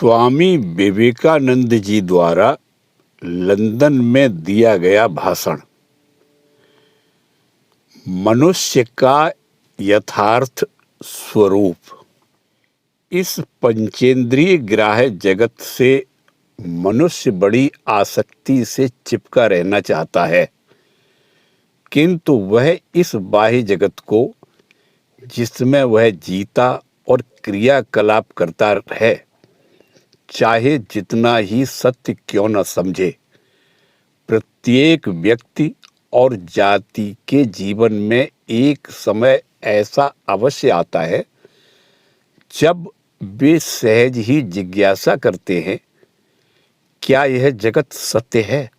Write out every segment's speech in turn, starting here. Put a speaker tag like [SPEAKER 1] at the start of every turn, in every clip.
[SPEAKER 1] स्वामी विवेकानंद जी द्वारा लंदन में दिया गया भाषण। मनुष्य का यथार्थ स्वरूप। इस पंचेंद्रिय ग्राह्य जगत से मनुष्य बड़ी आसक्ति से चिपका रहना चाहता है, किंतु वह इस बाह्य जगत को, जिसमें वह जीता और क्रियाकलाप करता है, चाहे जितना ही सत्य क्यों न समझे। प्रत्येक व्यक्ति और जाति के जीवन में एक समय ऐसा अवश्य आता है जब वे सहज ही जिज्ञासा करते हैं, क्या यह जगत सत्य है?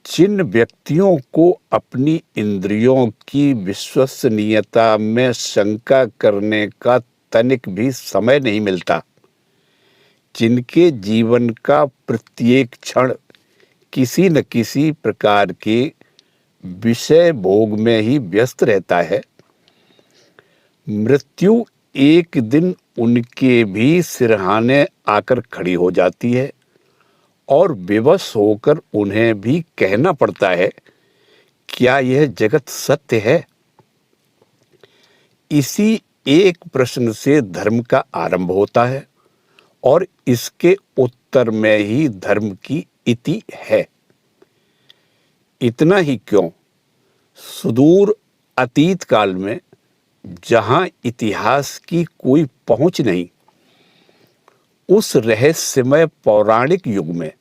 [SPEAKER 1] जिन व्यक्तियों को अपनी इंद्रियों की विश्वसनीयता में शंका करने का तनिक भी समय नहीं मिलता, जिनके जीवन का प्रत्येक क्षण किसी न किसी प्रकार के विषय भोग में ही व्यस्त रहता है, मृत्यु एक दिन उनके भी सिरहाने आकर खड़ी हो जाती है और विवश होकर उन्हें भी कहना पड़ता है, क्या यह जगत सत्य है? इसी एक प्रश्न से धर्म का आरंभ होता है और इसके उत्तर में ही धर्म की इति है। इतना ही क्यों, सुदूर अतीत काल में, जहां इतिहास की कोई पहुंच नहीं, उस रहस्यमय पौराणिक युग में,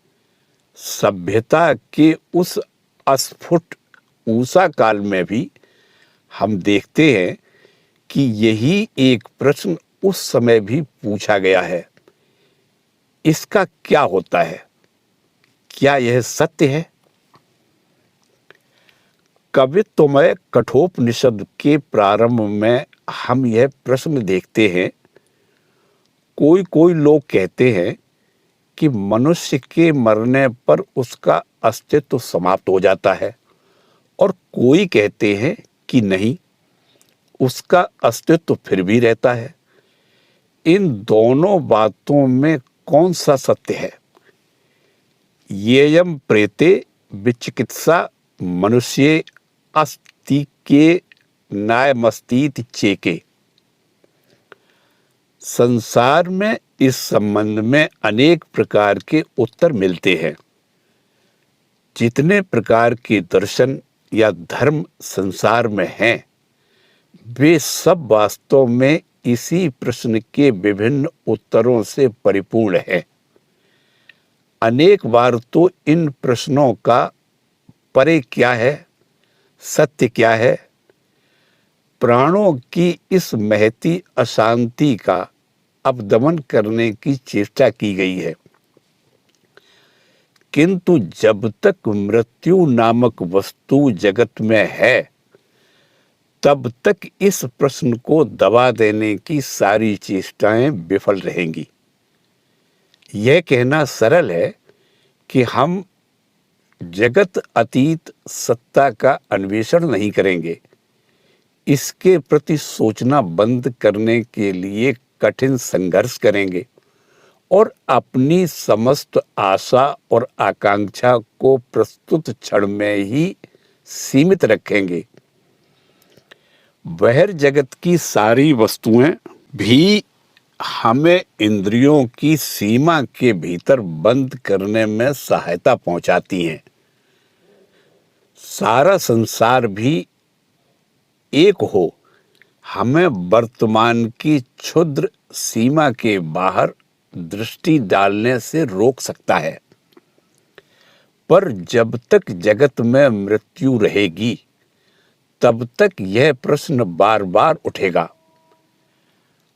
[SPEAKER 1] सभ्यता के उस अस्फुट ऊषा काल में भी हम देखते हैं कि यही एक प्रश्न उस समय भी पूछा गया है, इसका क्या होता है? क्या यह सत्य है? कवित्वमय कठोपनिषद के प्रारंभ में हम यह प्रश्न देखते हैं। कोई कोई लोग कहते हैं कि मनुष्य के मरने पर उसका अस्तित्व समाप्त हो जाता है, और कोई कहते हैं कि नहीं, उसका अस्तित्व फिर भी रहता है। इन दोनों बातों में कौन सा सत्य है? येयम प्रेते विचिकित्सा मनुष्ये अस्ति के नायमस्तीति चेके। संसार में इस संबंध में अनेक प्रकार के उत्तर मिलते हैं। जितने प्रकार के दर्शन या धर्म संसार में हैं, वे सब वास्तव में इसी प्रश्न के विभिन्न उत्तरों से परिपूर्ण हैं। अनेक बार तो इन प्रश्नों का परे क्या है, सत्य क्या है, प्राणों की इस महती अशांति का अपदमन करने की चेष्टा की गई है, किंतु जब तक मृत्यु नामक वस्तु जगत में है, तब तक इस प्रश्न को दबा देने की सारी चेष्टाएं विफल रहेंगी। यह कहना सरल है कि हम जगत अतीत सत्ता का अन्वेषण नहीं करेंगे। इसके प्रति सोचना बंद करने के लिए कठिन संघर्ष करेंगे और अपनी समस्त आशा और आकांक्षा को प्रस्तुत क्षण में ही सीमित रखेंगे। बहिर्जगत की सारी वस्तुएं भी हमें इंद्रियों की सीमा के भीतर बंद करने में सहायता पहुंचाती हैं। सारा संसार भी एक हो हमें वर्तमान की क्षुद्र सीमा के बाहर दृष्टि डालने से रोक सकता है, पर जब तक जगत में मृत्यु रहेगी, तब तक यह प्रश्न बार बार उठेगा।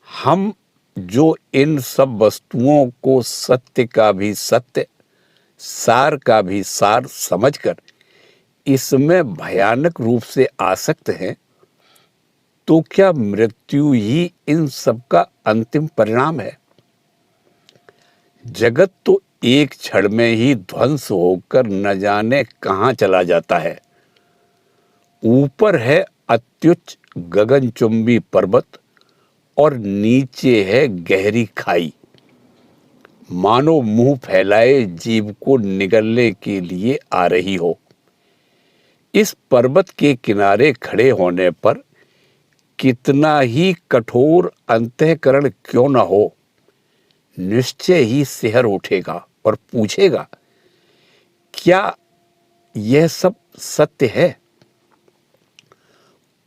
[SPEAKER 1] हम जो इन सब वस्तुओं को सत्य का भी सत्य, सार का भी सार समझकर इसमें भयानक रूप से आसक्त हैं, तो क्या मृत्यु ही इन सब का अंतिम परिणाम है? जगत तो एक क्षण में ही ध्वंस होकर न जाने कहां चला जाता है। ऊपर है अत्युच्च गगनचुंबी पर्वत और नीचे है गहरी खाई। मानो मुंह फैलाए जीव को निगलने के लिए आ रही हो। इस पर्वत के किनारे खड़े होने पर कितना ही कठोर अंतःकरण क्यों न हो, निश्चय ही सिहर उठेगा और पूछेगा, क्या यह सब सत्य है?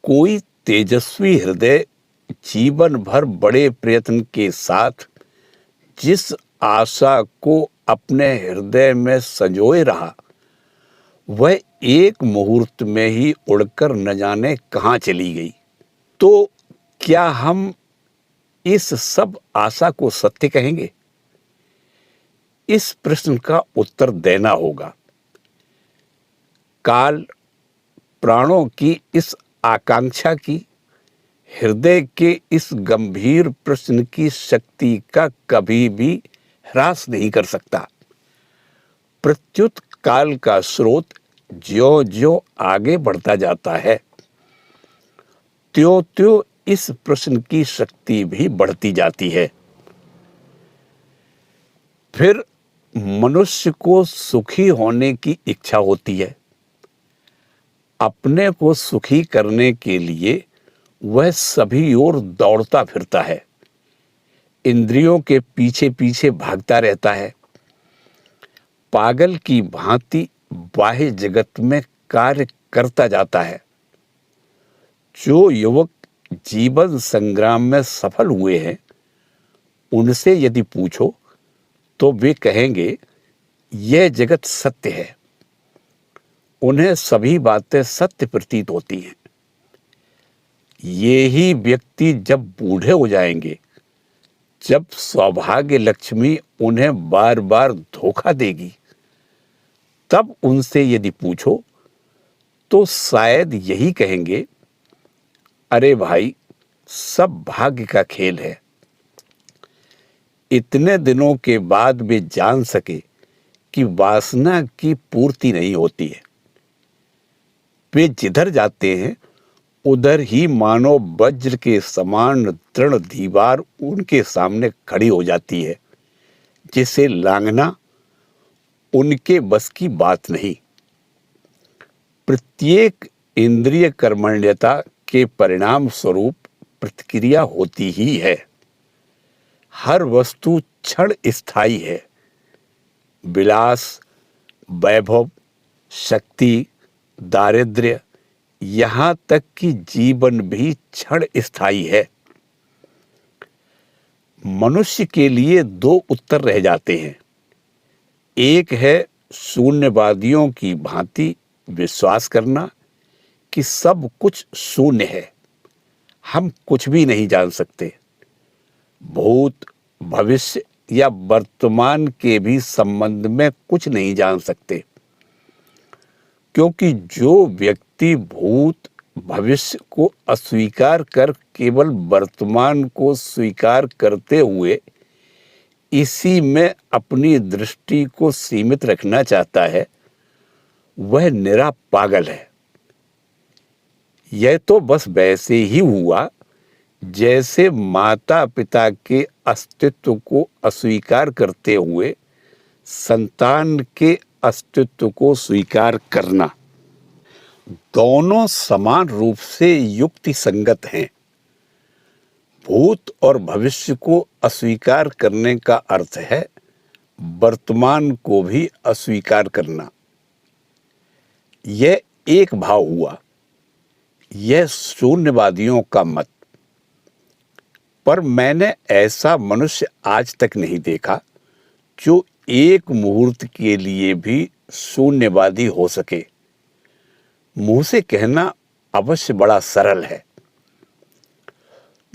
[SPEAKER 1] कोई तेजस्वी हृदय जीवन भर बड़े प्रयत्न के साथ जिस आशा को अपने हृदय में संजोए रहा, वह एक मुहूर्त में ही उड़कर न जाने कहाँ चली गई। तो क्या हम इस सब आशा को सत्य कहेंगे? इस प्रश्न का उत्तर देना होगा। काल प्राणों की इस आकांक्षा की, हृदय के इस गंभीर प्रश्न की शक्ति का कभी भी ह्रास नहीं कर सकता। प्रत्युत काल का स्रोत ज्यों-ज्यों आगे बढ़ता जाता है, त्यों-त्यों इस प्रश्न की शक्ति भी बढ़ती जाती है। फिर मनुष्य को सुखी होने की इच्छा होती है। अपने को सुखी करने के लिए वह सभी ओर दौड़ता फिरता है, इंद्रियों के पीछे पीछे भागता रहता है, पागल की भांति बाह्य जगत में कार्य करता जाता है। जो युवक जीवन संग्राम में सफल हुए हैं, उनसे यदि पूछो तो वे कहेंगे, यह जगत सत्य है। उन्हें सभी बातें सत्य प्रतीत होती हैं। ये ही व्यक्ति जब बूढ़े हो जाएंगे, जब सौभाग्य लक्ष्मी उन्हें बार बार धोखा देगी, तब उनसे यदि पूछो तो शायद यही कहेंगे, अरे भाई, सब भाग्य का खेल है। इतने दिनों के बाद वे जान सके कि वासना की पूर्ति नहीं होती है। वे जिधर जाते हैं उधर ही मानो वज्र के समान दृढ़ दीवार उनके सामने खड़ी हो जाती है, जिसे लांघना उनके बस की बात नहीं। प्रत्येक इंद्रिय कर्मण्यता के परिणाम स्वरूप प्रतिक्रिया होती ही है। हर वस्तु क्षण स्थायी है। विलास, वैभव, शक्ति, दारिद्र्य, यहाँ तक कि जीवन भी क्षण स्थायी है। मनुष्य के लिए दो उत्तर रह जाते हैं। एक है शून्यवादियों की भांति विश्वास करना कि सब कुछ शून्य है, हम कुछ भी नहीं जान सकते। भूत, भविष्य या वर्तमान के भी संबंध में कुछ नहीं जान सकते, क्योंकि जो व्यक्ति भूत भविष्य को अस्वीकार कर केवल वर्तमान को स्वीकार करते हुए इसी में अपनी दृष्टि को सीमित रखना चाहता है, वह निरा पागल है। यह तो बस वैसे ही हुआ जैसे माता पिता के अस्तित्व को अस्वीकार करते हुए संतान के अस्तित्व को स्वीकार करना। दोनों समान रूप से युक्ति संगत हैं। भूत और भविष्य को अस्वीकार करने का अर्थ है वर्तमान को भी अस्वीकार करना। यह एक भाव हुआ। यह शून्यवादियों का मत। पर मैंने ऐसा मनुष्य आज तक नहीं देखा जो एक मुहूर्त के लिए भी शून्यवादी हो सके। मुंह से कहना अवश्य बड़ा सरल है।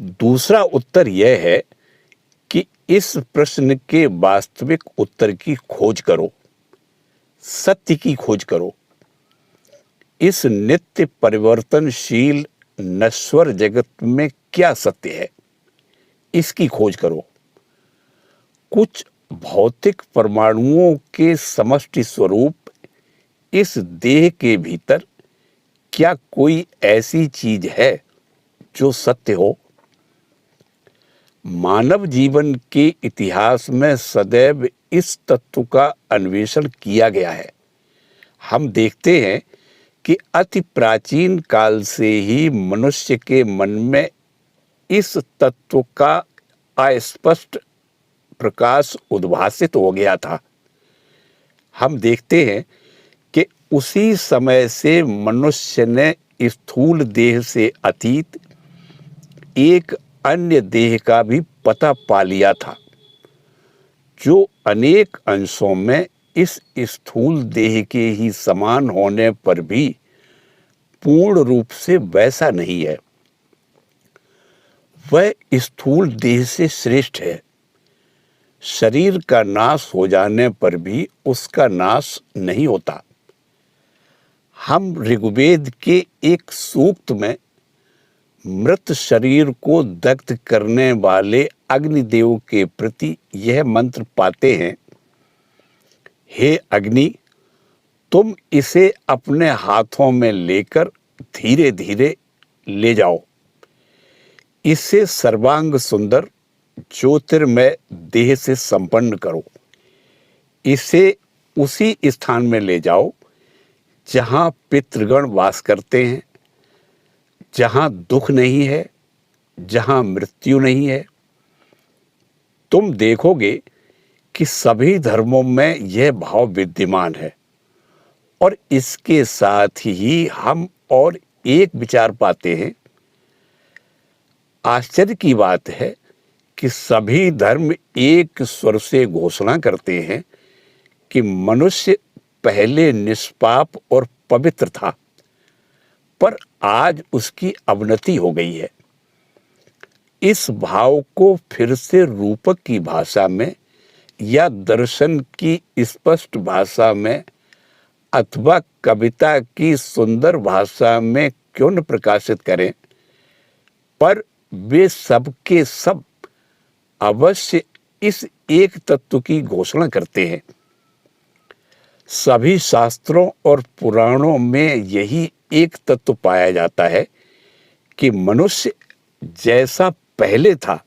[SPEAKER 1] दूसरा उत्तर यह है कि इस प्रश्न के वास्तविक उत्तर की खोज करो, सत्य की खोज करो। इस नित्य परिवर्तनशील नश्वर जगत में क्या सत्य है, इसकी खोज करो। कुछ भौतिक परमाणुओं के समष्टि स्वरूप इस देह के भीतर क्या कोई ऐसी चीज है जो सत्य हो? मानव जीवन के इतिहास में सदैव इस तत्व का अन्वेषण किया गया है। हम देखते हैं कि अति प्राचीन काल से ही मनुष्य के मन में इस तत्व का अस्पष्ट प्रकाश उद्भासित हो गया था। हम देखते हैं कि उसी समय से मनुष्य ने स्थूल देह से अतीत एक अन्य देह का भी पता पा लिया था, जो अनेक अंशों में इस स्थूल देह के ही समान होने पर भी पूर्ण रूप से वैसा नहीं है। वह स्थूल देह से श्रेष्ठ है। शरीर का नाश हो जाने पर भी उसका नाश नहीं होता। हम ऋग्वेद के एक सूक्त में मृत शरीर को दग्ध करने वाले अग्निदेव के प्रति यह मंत्र पाते हैं, हे अग्नि, तुम इसे अपने हाथों में लेकर धीरे धीरे ले जाओ। इसे सर्वांग सुंदर ज्योतिर्मय देह से संपन्न करो। इसे उसी स्थान में ले जाओ जहाँ पितृगण वास करते हैं, जहाँ दुख नहीं है, जहाँ मृत्यु नहीं है। तुम देखोगे कि सभी धर्मों में यह भाव विद्यमान है। और इसके साथ ही हम और एक विचार पाते हैं। आश्चर्य की बात है कि सभी धर्म एक स्वर से घोषणा करते हैं कि मनुष्य पहले निष्पाप और पवित्र था, पर आज उसकी अवनति हो गई है। इस भाव को फिर से रूपक की भाषा में या दर्शन की स्पष्ट भाषा में अथवा कविता की सुंदर भाषा में क्यों न प्रकाशित करें, पर वे सब के सब अवश्य इस एक तत्व की घोषणा करते हैं। सभी शास्त्रों और पुराणों में यही एक तत्व पाया जाता है कि मनुष्य जैसा पहले था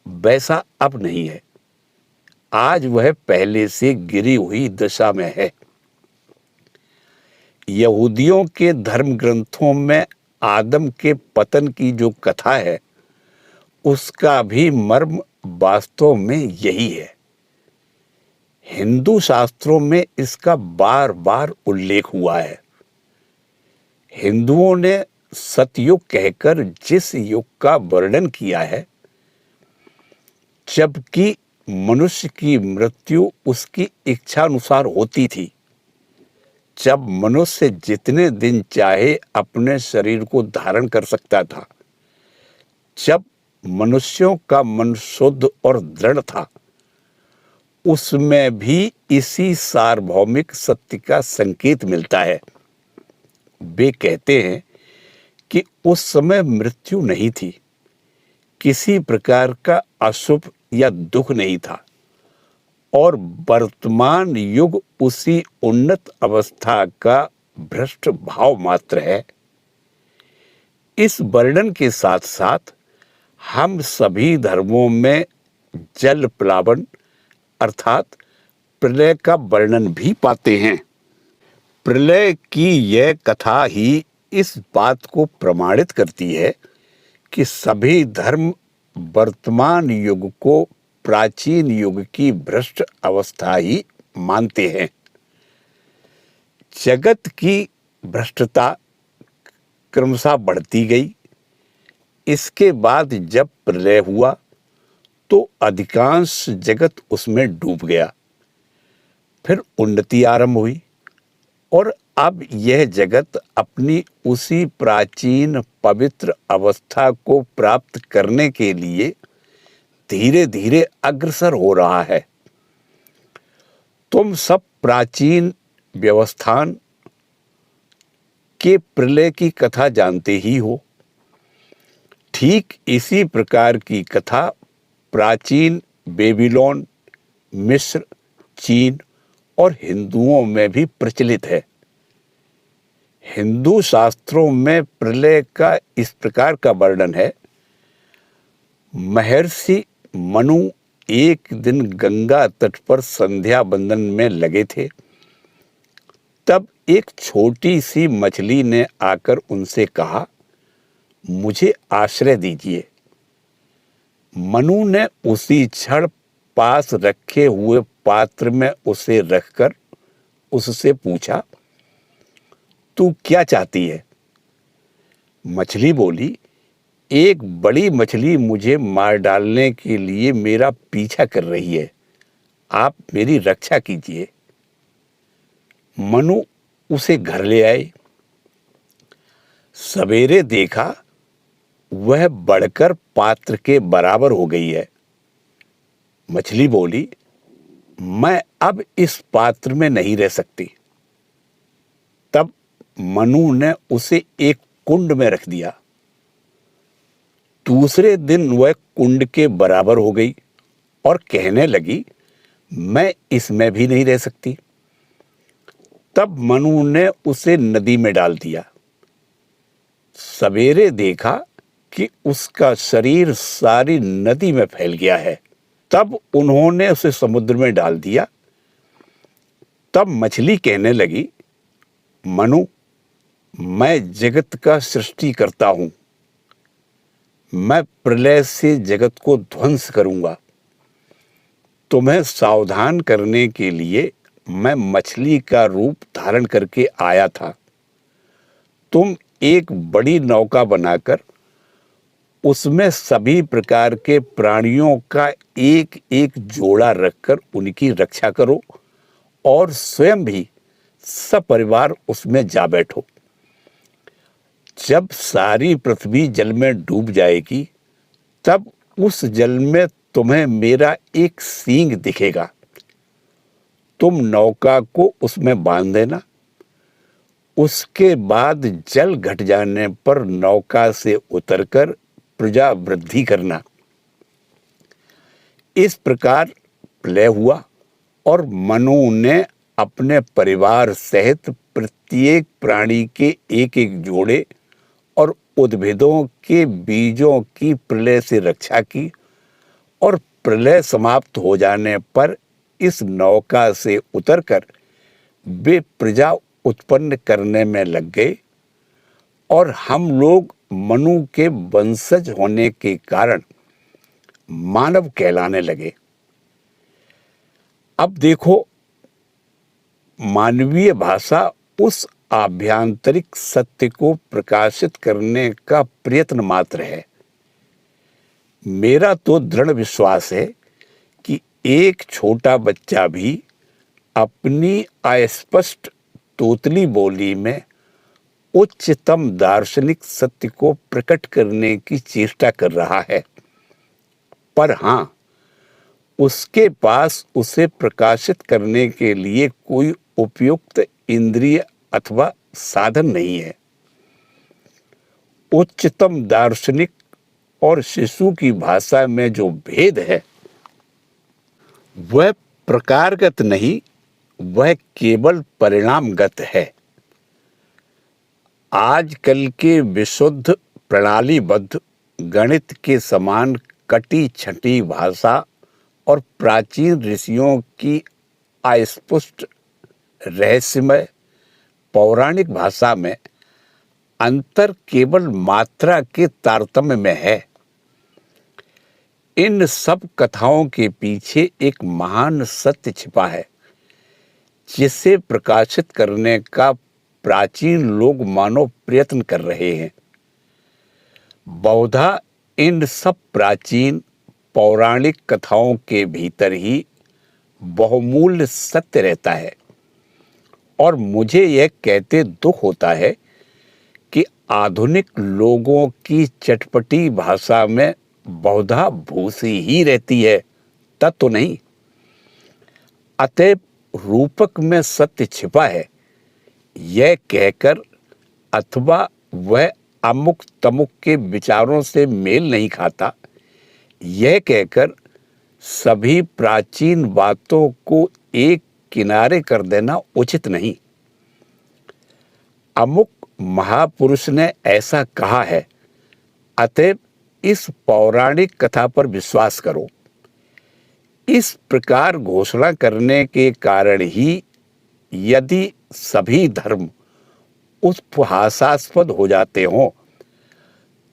[SPEAKER 1] वैसा अब नहीं है। आज वह पहले से गिरी हुई दशा में है। यहूदियों के धर्म ग्रंथों में आदम के पतन की जो कथा है, उसका भी मर्म वास्तव में यही है। हिंदू शास्त्रों में इसका बार बार उल्लेख हुआ है। हिंदुओं ने सतयुग कहकर जिस युग का वर्णन किया है, जबकि मनुष्य की मृत्यु उसकी इच्छानुसार होती थी, जब मनुष्य जितने दिन चाहे अपने शरीर को धारण कर सकता था, जब मनुष्यों का मन शुद्ध और दृढ़ था, उसमें भी इसी सार्वभौमिक सत्य का संकेत मिलता है। वे कहते हैं कि उस समय मृत्यु नहीं थी, किसी प्रकार का अशुभ या दुख नहीं था, और वर्तमान युग उसी उन्नत अवस्था का भ्रष्ट भाव मात्र है। इस वर्णन के साथ साथ हम सभी धर्मों में जल प्लावन अर्थात प्रलय का वर्णन भी पाते हैं। प्रलय की यह कथा ही इस बात को प्रमाणित करती है कि सभी धर्म वर्तमान युग को प्राचीन युग की भ्रष्ट अवस्था ही मानते हैं। जगत की भ्रष्टता क्रमशः बढ़ती गई। इसके बाद जब प्रलय हुआ तो अधिकांश जगत उसमें डूब गया। फिर उन्नति आरंभ हुई और अब यह जगत अपनी उसी प्राचीन पवित्र अवस्था को प्राप्त करने के लिए धीरे धीरे अग्रसर हो रहा है। तुम सब प्राचीन व्यवस्थान के प्रलय की कथा जानते ही हो। ठीक इसी प्रकार की कथा प्राचीन बेबीलोन, मिस्र, चीन और हिंदुओं में भी प्रचलित है। हिंदू शास्त्रों में प्रलय का इस प्रकार का वर्णन है। महर्षि मनु एक दिन गंगा तट पर संध्या बंदन में लगे थे। तब एक छोटी सी मछली ने आकर उनसे कहा, मुझे आश्रय दीजिए। मनु ने उसी क्षण पास रखे हुए पात्र में उसे रखकर उससे पूछा, तू क्या चाहती है? मछली बोली, एक बड़ी मछली मुझे मार डालने के लिए मेरा पीछा कर रही है, आप मेरी रक्षा कीजिए। मनु उसे घर ले आए। सवेरे देखा वह बढ़कर पात्र के बराबर हो गई है। मछली बोली, मैं अब इस पात्र में नहीं रह सकती। तब मनु ने उसे एक कुंड में रख दिया। दूसरे दिन वह कुंड के बराबर हो गई और कहने लगी, मैं इसमें भी नहीं रह सकती। तब मनु ने उसे नदी में डाल दिया। सवेरे देखा कि उसका शरीर सारी नदी में फैल गया है। तब उन्होंने उसे समुद्र में डाल दिया। तब मछली कहने लगी, मनु, मैं जगत का सृष्टि करता हूं, मैं प्रलय से जगत को ध्वंस करूंगा। तुम्हें सावधान करने के लिए मैं मछली का रूप धारण करके आया था। तुम एक बड़ी नौका बनाकर उसमें सभी प्रकार के प्राणियों का एक एक जोड़ा रखकर उनकी रक्षा करो और स्वयं भी सपरिवार उसमें जा बैठो। जब सारी पृथ्वी जल में डूब जाएगी, तब उस जल में तुम्हें मेरा एक सींग दिखेगा। तुम नौका को उसमें बांध देना। उसके बाद जल घट जाने पर नौका से उतरकर प्रजा वृद्धि करना। इस प्रकार प्रलय हुआ और मनु ने अपने परिवार सहित प्रत्येक प्राणी के एक एक जोड़े और उद्भिदों के बीजों की प्रलय से रक्षा की और प्रलय समाप्त हो जाने पर इस नौका से उतरकर वे प्रजा उत्पन्न करने में लग गए और हम लोग मनु के वंशज होने के कारण मानव कहलाने लगे। अब देखो, मानवीय भाषा उस आभ्यंतरिक सत्य को प्रकाशित करने का प्रयत्न मात्र है। मेरा तो दृढ़ विश्वास है कि एक छोटा बच्चा भी अपनी अस्पष्ट तोतली बोली में उच्चतम दार्शनिक सत्य को प्रकट करने की चेष्टा कर रहा है, पर हाँ, उसके पास उसे प्रकाशित करने के लिए कोई उपयुक्त इंद्रिय अथवा साधन नहीं है। उच्चतम दार्शनिक और शिशु की भाषा में जो भेद है, वह प्रकारगत नहीं, वह केवल परिणामगत है। आजकल के विशुद्ध प्रणालीबद्ध गणित के समान कटी छटी भाषा और प्राचीन ऋषियों की अस्पष्ट रहस्यमय पौराणिक भाषा में अंतर केवल मात्रा के तारतम्य में है। इन सब कथाओं के पीछे एक महान सत्य छिपा है, जिसे प्रकाशित करने का प्राचीन लोग मानो प्रयत्न कर रहे हैं। बहुधा इन सब प्राचीन पौराणिक कथाओं के भीतर ही बहुमूल्य सत्य रहता है और मुझे यह कहते दुख होता है कि आधुनिक लोगों की चटपटी भाषा में बहुधा भूसी ही रहती है, तत्व नहीं। अतएव रूपक में सत्य छिपा है, यह कहकर अथवा वह अमुक तमुक के विचारों से मेल नहीं खाता, यह कहकर सभी प्राचीन बातों को एक किनारे कर देना उचित नहीं। अमुक महापुरुष ने ऐसा कहा है, अतएव इस पौराणिक कथा पर विश्वास करो। इस प्रकार घोषणा करने के कारण ही यदि सभी धर्म उपहासास्पद हो जाते हों,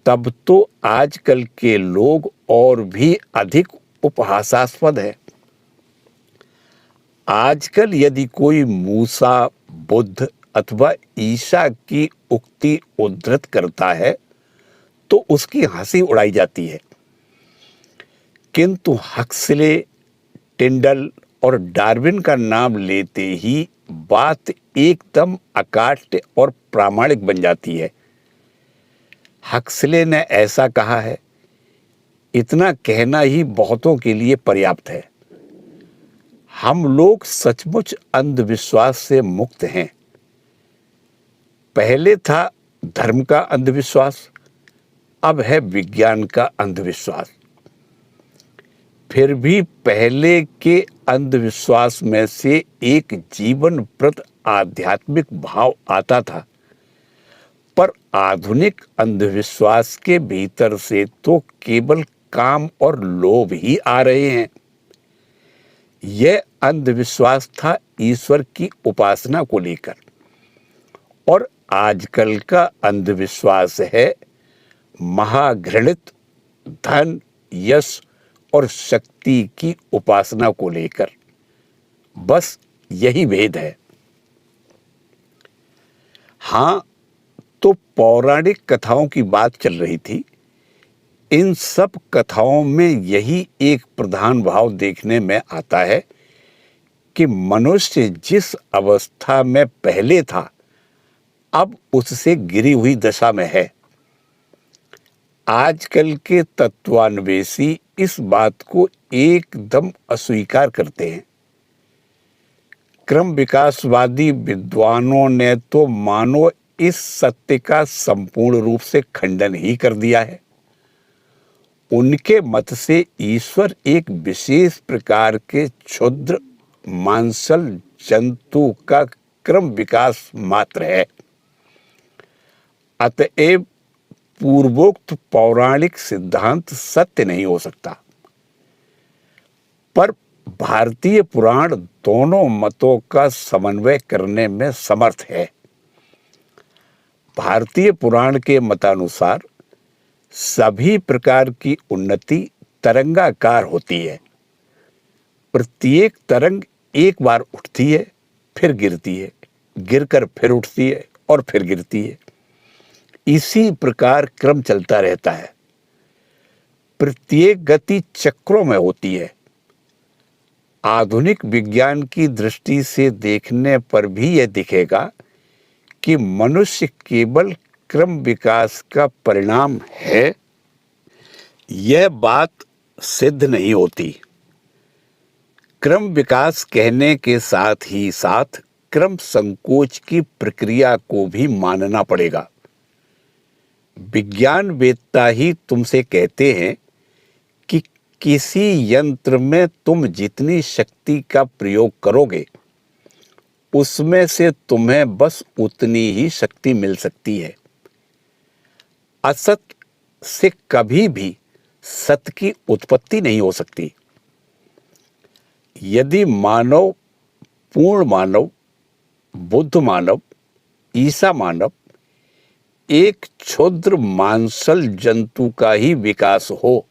[SPEAKER 1] तब तो आजकल के लोग और भी अधिक उपहासास्पद है। आजकल यदि कोई मूसा, बुद्ध अथवा ईसा की उक्ति उद्धृत करता है तो उसकी हंसी उड़ाई जाती है, किंतु हक्सले, टिंडल और डार्विन का नाम लेते ही बात एकदम अकाट्य और प्रामाणिक बन जाती है। हक्सले ने ऐसा कहा है, इतना कहना ही बहुतों के लिए पर्याप्त है। हम लोग सचमुच अंधविश्वास से मुक्त हैं। पहले था धर्म का अंधविश्वास, अब है विज्ञान का अंधविश्वास। फिर भी पहले के अंधविश्वास में से एक जीवनप्रद आध्यात्मिक भाव आता था, पर आधुनिक अंधविश्वास के भीतर से तो केवल काम और लोभ ही आ रहे हैं। यह अंधविश्वास था ईश्वर की उपासना को लेकर, और आजकल का अंधविश्वास है महाघृणित धन, यश और शक्ति की उपासना को लेकर। बस यही भेद है। हाँ, तो पौराणिक कथाओं की बात चल रही थी। इन सब कथाओं में यही एक प्रधान भाव देखने में आता है कि मनुष्य जिस अवस्था में पहले था, अब उससे गिरी हुई दशा में है। आजकल के तत्वान्वेषी इस बात को एकदम अस्वीकार करते हैं। क्रम विकासवादी विद्वानों ने तो मानो इस सत्य का संपूर्ण रूप से खंडन ही कर दिया है। उनके मत से ईश्वर एक विशेष प्रकार के क्षुद्र मांसल जंतु का क्रम विकास मात्र है। अतएव पूर्वोक्त पौराणिक सिद्धांत सत्य नहीं हो सकता। पर भारतीय पुराण दोनों मतों का समन्वय करने में समर्थ है। भारतीय पुराण के मतानुसार सभी प्रकार की उन्नति तरंगाकार होती है। प्रत्येक तरंग एक बार उठती है, फिर गिरती है, गिरकर फिर उठती है और फिर गिरती है। इसी प्रकार क्रम चलता रहता है। प्रत्येक गति चक्रों में होती है। आधुनिक विज्ञान की दृष्टि से देखने पर भी यह दिखेगा कि मनुष्य केवल क्रम विकास का परिणाम है। यह बात सिद्ध नहीं होती। क्रम विकास कहने के साथ ही साथ क्रम संकोच की प्रक्रिया को भी मानना पड़ेगा। विज्ञान वेत्ता ही तुमसे कहते हैं कि किसी यंत्र में तुम जितनी शक्ति का प्रयोग करोगे, उसमें से तुम्हें बस उतनी ही शक्ति मिल सकती है। असत से कभी भी सत्य की उत्पत्ति नहीं हो सकती। यदि मानव, पूर्ण मानव, बुद्ध मानव, ईसा मानव एक क्षुद्र मांसल जंतु का ही विकास हो,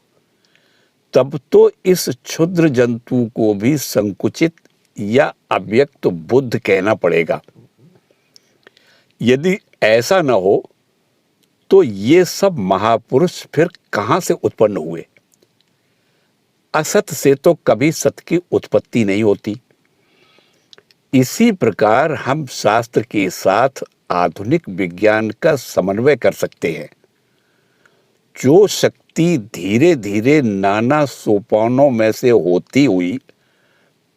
[SPEAKER 1] तब तो इस क्षुद्र जंतु को भी संकुचित या अव्यक्त बुद्ध कहना पड़ेगा। यदि ऐसा न हो तो ये सब महापुरुष फिर कहां से उत्पन्न हुए? असत से तो कभी सत्य की उत्पत्ति नहीं होती। इसी प्रकार हम शास्त्र के साथ आधुनिक विज्ञान का समन्वय कर सकते हैं। जो शक्ति धीरे धीरे नाना सोपानों में से होती हुई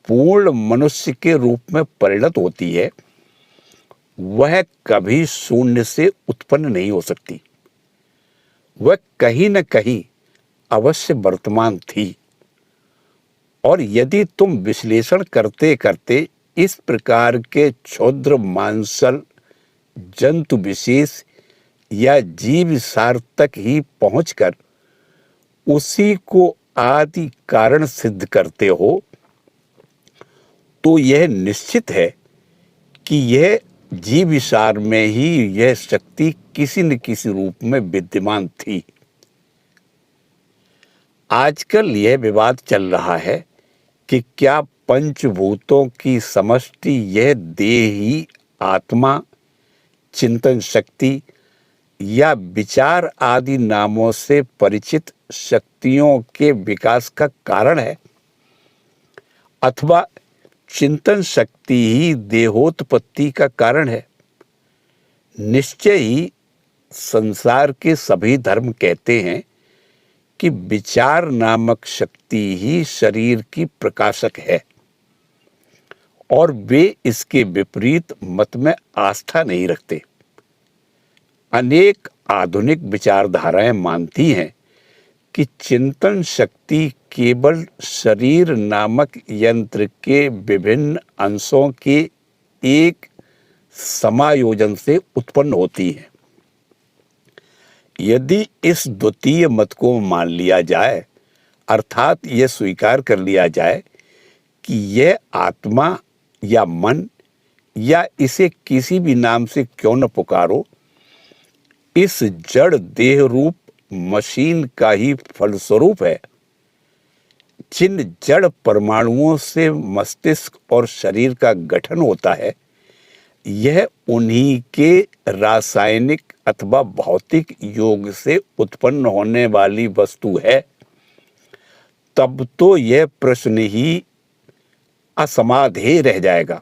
[SPEAKER 1] पूर्ण मनुष्य के रूप में परिणत होती है, वह कभी शून्य से उत्पन्न नहीं हो सकती। वह कहीं न कहीं अवश्य वर्तमान थी। और यदि तुम विश्लेषण करते करते इस प्रकार के क्षुद्र मांसल जंतु विशेष या जीव सार तक ही पहुंचकर उसी को आदि कारण सिद्ध करते हो, तो यह निश्चित है कि यह जीव विचार में ही यह शक्ति किसी न किसी रूप में विद्यमान थी। आजकल यह विवाद चल रहा है कि क्या पंचभूतों की समष्टि यह देह ही आत्मा, चिंतन शक्ति या विचार आदि नामों से परिचित शक्तियों के विकास का कारण है, अथवा चिंतन शक्ति ही देहोत्पत्ति का कारण है। निश्चय ही संसार के सभी धर्म कहते हैं कि विचार नामक शक्ति ही शरीर की प्रकाशक है, और वे इसके विपरीत मत में आस्था नहीं रखते। अनेक आधुनिक विचारधाराएं मानती हैं कि चिंतन शक्ति केवल शरीर नामक यंत्र के विभिन्न अंशों के एक समायोजन से उत्पन्न होती है। यदि इस द्वितीय मत को मान लिया जाए, अर्थात यह स्वीकार कर लिया जाए कि यह आत्मा या मन, या इसे किसी भी नाम से क्यों न पुकारो, इस जड़ देह रूप मशीन का ही फलस्वरूप है। जिन जड़ परमाणुओं से मस्तिष्क और शरीर का गठन होता है, यह उन्हीं के रासायनिक अथवा भौतिक योग से उत्पन्न होने वाली वस्तु है। तब तो यह प्रश्न ही असमाधेय रह जाएगा।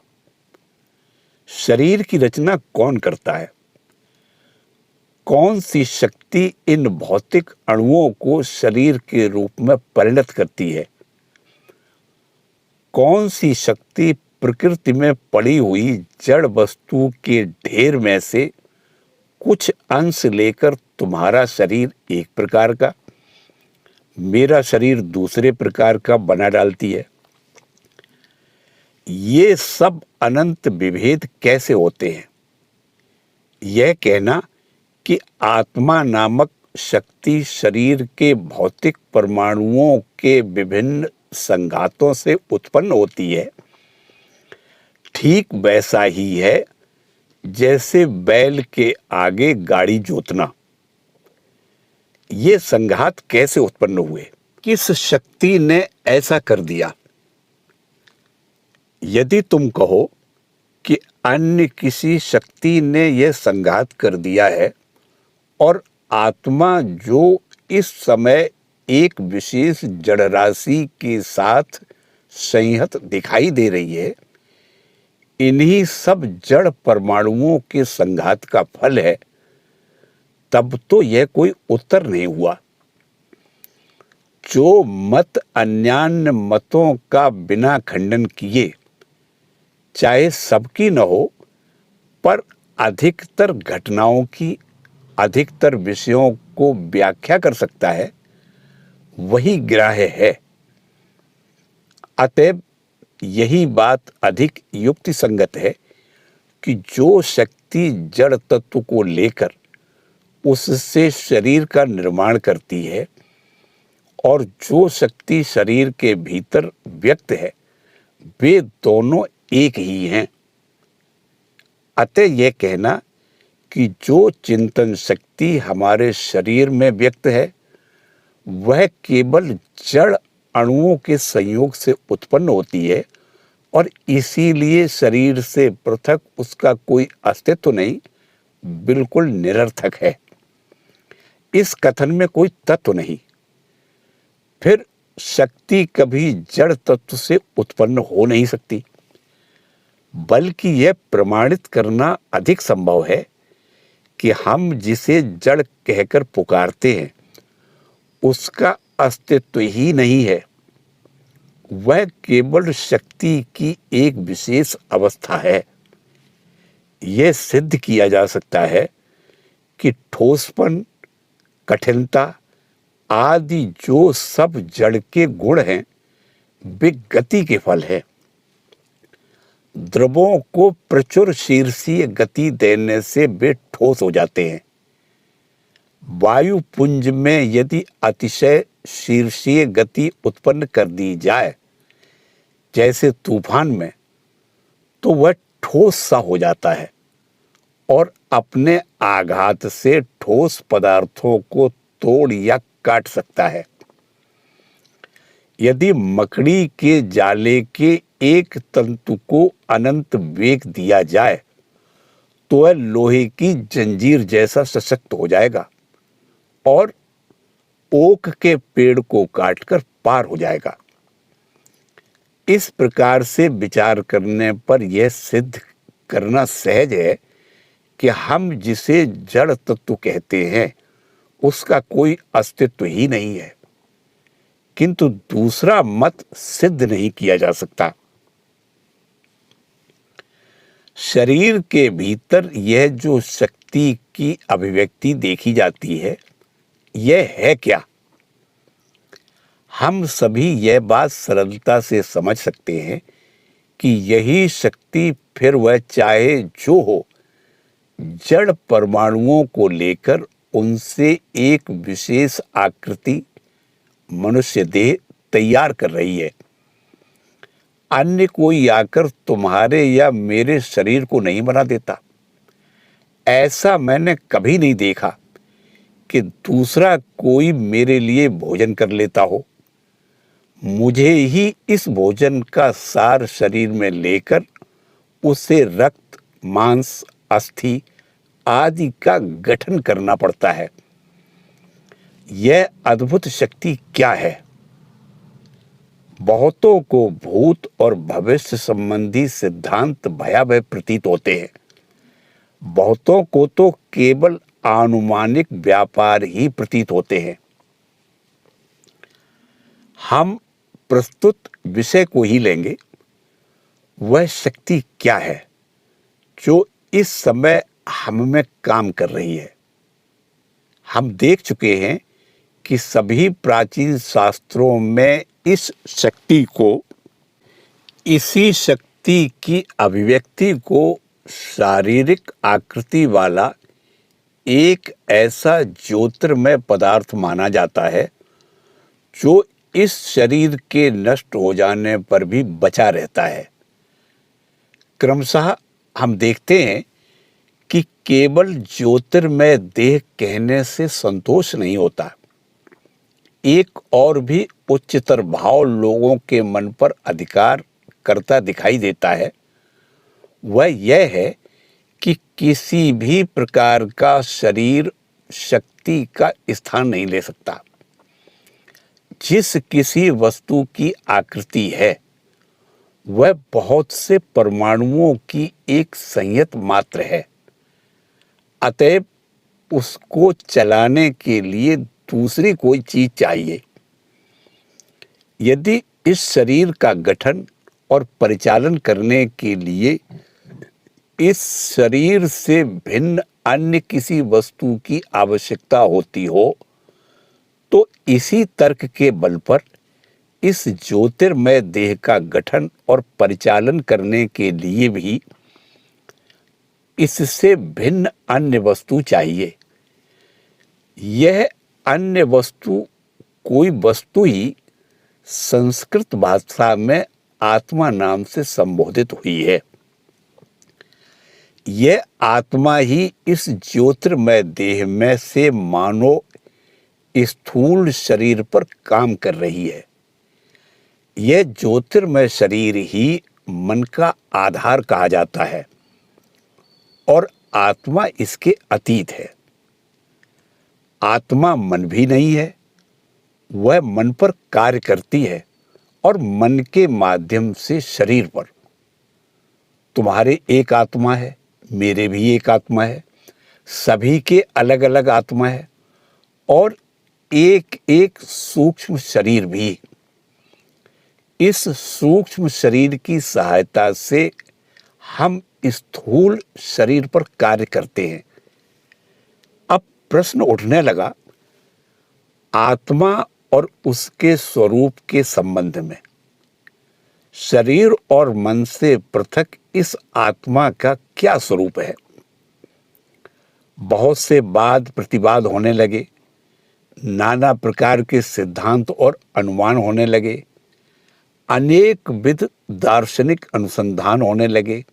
[SPEAKER 1] शरीर की रचना कौन करता है? कौन सी शक्ति इन भौतिक अणुओं को शरीर के रूप में परिणत करती है? कौन सी शक्ति प्रकृति में पड़ी हुई जड़ वस्तु के ढेर में से कुछ अंश लेकर तुम्हारा शरीर एक प्रकार का, मेरा शरीर दूसरे प्रकार का बना डालती है? ये सब अनंत विभेद कैसे होते हैं? यह कहना कि आत्मा नामक शक्ति शरीर के भौतिक परमाणुओं के विभिन्न संघातों से उत्पन्न होती है, ठीक वैसा ही है जैसे बैल के आगे गाड़ी जोतना। ये संघात कैसे उत्पन्न हुए? किस शक्ति ने ऐसा कर दिया? यदि तुम कहो कि अन्य किसी शक्ति ने यह संघात कर दिया है, और आत्मा जो इस समय एक विशेष जड़ राशि के साथ संहत दिखाई दे रही है, इन्हीं सब जड़ परमाणुओं के संघात का फल है, तब तो यह कोई उत्तर नहीं हुआ। जो मत अन्यान्य मतों का बिना खंडन किए, चाहे सबकी न हो, पर अधिकतर घटनाओं की, अधिकतर विषयों को व्याख्या कर सकता है, वही ग्राह्य है। अतएव यही बात अधिक युक्ति संगत है कि जो शक्ति जड़ तत्व को लेकर उससे शरीर का निर्माण करती है, और जो शक्ति शरीर के भीतर व्यक्त है, वे दोनों एक ही हैं। अतः यह कहना कि जो चिंतन शक्ति हमारे शरीर में व्यक्त है, वह केवल जड़ अणुओं के संयोग से उत्पन्न होती है, और इसीलिए शरीर से पृथक उसका कोई अस्तित्व नहीं, बिल्कुल निरर्थक है। इस कथन में कोई तत्व नहीं। फिर शक्ति कभी जड़ तत्व से उत्पन्न हो नहीं सकती, बल्कि यह प्रमाणित करना अधिक संभव है कि हम जिसे जड़ कहकर पुकारते हैं, उसका अस्तित्व ही नहीं है। वह केवल शक्ति की एक विशेष अवस्था है। यह सिद्ध किया जा सकता है कि ठोसपन, कठिनता आदि जो सब जड़ के गुण हैं, वे गति के फल हैं। द्रवों को प्रचुर शीर्षीय गति देने से वे ठोस हो जाते हैं। वायु पुंज में यदि अतिशय शीर्षीय गति उत्पन्न कर दी जाए, जैसे तूफान में, तो वह ठोस सा हो जाता है और अपने आघात से ठोस पदार्थों को तोड़ या काट सकता है। यदि मकड़ी के जाले के एक तंतु को अनंत वेग दिया जाए तो वह लोहे की जंजीर जैसा सशक्त हो जाएगा और ओक के पेड़ को काटकर पार हो जाएगा। इस प्रकार से विचार करने पर यह सिद्ध करना सहज है कि हम जिसे जड़ तत्व कहते हैं उसका कोई अस्तित्व ही नहीं है, किंतु दूसरा मत सिद्ध नहीं किया जा सकता। शरीर के भीतर यह जो शक्ति की अभिव्यक्ति देखी जाती है, यह है क्या? हम सभी यह बात सरलता से समझ सकते हैं कि यही शक्ति, फिर वह चाहे जो हो, जड़ परमाणुओं को लेकर उनसे एक विशेष आकृति, मनुष्य देह तैयार कर रही है। अन्य कोई आकर तुम्हारे या मेरे शरीर को नहीं बना देता। ऐसा मैंने कभी नहीं देखा कि दूसरा कोई मेरे लिए भोजन कर लेता हो। मुझे ही इस भोजन का सार शरीर में लेकर उसे रक्त, मांस, अस्थि आदि का गठन करना पड़ता है। यह अद्भुत शक्ति क्या है? बहुतों को भूत और भविष्य संबंधी सिद्धांत भयावह प्रतीत होते हैं। बहुतों को तो केवल आनुमानिक व्यापार ही प्रतीत होते हैं। हम प्रस्तुत विषय को ही लेंगे। वह शक्ति क्या है जो इस समय हम में काम कर रही है? हम देख चुके हैं कि सभी प्राचीन शास्त्रों में इस शक्ति को, इसी शक्ति की अभिव्यक्ति को शारीरिक आकृति वाला एक ऐसा ज्योतिर्मय पदार्थ माना जाता है जो इस शरीर के नष्ट हो जाने पर भी बचा रहता है। क्रमशः हम देखते हैं कि केवल ज्योतिर्मय देह कहने से संतोष नहीं होता। एक और भी उच्चतर भाव लोगों के मन पर अधिकार करता दिखाई देता है। वह यह है कि किसी भी प्रकार का शरीर शक्ति का स्थान नहीं ले सकता। जिस किसी वस्तु की आकृति है वह बहुत से परमाणुओं की एक संयत मात्र है। अतएव उसको चलाने के लिए दूसरी कोई चीज चाहिए। यदि इस शरीर का गठन और परिचालन करने के लिए इस शरीर से भिन्न अन्य किसी वस्तु की आवश्यकता होती हो, तो इसी तर्क के बल पर इस ज्योतिर्मय देह का गठन और परिचालन करने के लिए भी इससे भिन्न अन्य वस्तु चाहिए। यह अन्य वस्तु कोई वस्तु ही संस्कृत भाषा में आत्मा नाम से संबोधित हुई है। यह आत्मा ही इस ज्योतिर्मय देह में से मानो स्थूल शरीर पर काम कर रही है। यह ज्योतिर्मय शरीर ही मन का आधार कहा जाता है और आत्मा इसके अतीत है। आत्मा मन भी नहीं है, वह मन पर कार्य करती है और मन के माध्यम से शरीर पर। तुम्हारे एक आत्मा है, मेरे भी एक आत्मा है, सभी के अलग अलग आत्मा है और एक एक सूक्ष्म शरीर भी। इस सूक्ष्म शरीर की सहायता से हम स्थूल शरीर पर कार्य करते हैं। अब प्रश्न उठने लगा, आत्मा और उसके स्वरूप के संबंध में। शरीर और मन से पृथक इस आत्मा का क्या स्वरूप है? बहुत से वाद प्रतिवाद होने लगे। नाना प्रकार के सिद्धांत और अनुमान होने लगे, अनेक विध दार्शनिक अनुसंधान होने लगे।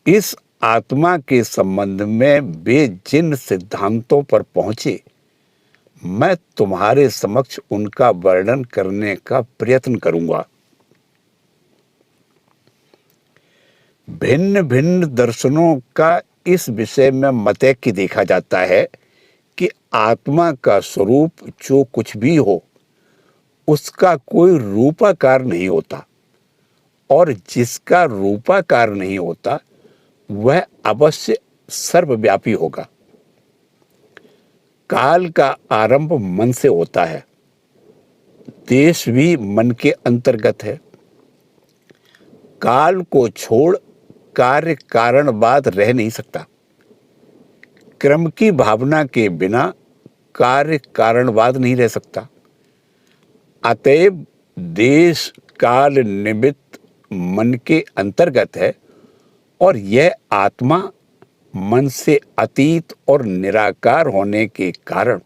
[SPEAKER 1] इस आत्मा के संबंध में वे जिन सिद्धांतों पर पहुंचे, मैं तुम्हारे समक्ष उनका वर्णन करने का प्रयत्न करूंगा। भिन्न भिन्न दर्शनों का इस विषय में मतैक्य देखा जाता है कि आत्मा का स्वरूप जो कुछ भी हो, उसका कोई रूपाकार नहीं होता, और जिसका रूपाकार नहीं होता वह अवश्य सर्वव्यापी होगा। काल का आरंभ मन से होता है, देश भी मन के अंतर्गत है। काल को छोड़ कार्य कारणवाद रह नहीं सकता। क्रम की भावना के बिना कार्य कारणवाद नहीं रह सकता। अतएव देश काल निमित्त मन के अंतर्गत है, और यह आत्मा मन से अतीत और निराकार होने के कारण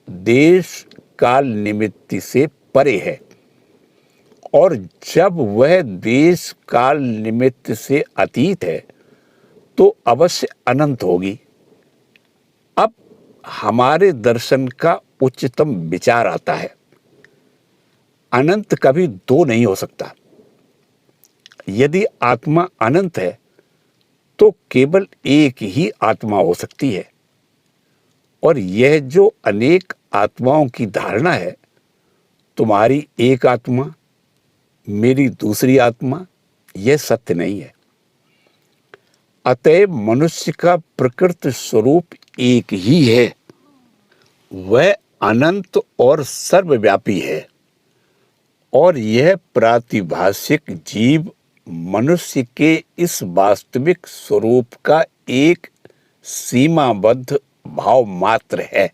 [SPEAKER 1] देश काल निमित्त से परे है, और जब वह देश काल निमित्त से अतीत है तो अवश्य अनंत होगी। अब हमारे दर्शन का उच्चतम विचार आता है, अनंत कभी दो नहीं हो सकता। यदि आत्मा अनंत है तो केवल एक ही आत्मा हो सकती है, और यह जो अनेक आत्माओं की धारणा है, तुम्हारी एक आत्मा, मेरी दूसरी आत्मा, यह सत्य नहीं है। अतएव मनुष्य का प्रकृति स्वरूप एक ही है, वह अनंत और सर्वव्यापी है, और यह प्रातिभाषिक जीव मनुष्य के इस वास्तविक स्वरूप का एक सीमाबद्ध भाव मात्र है।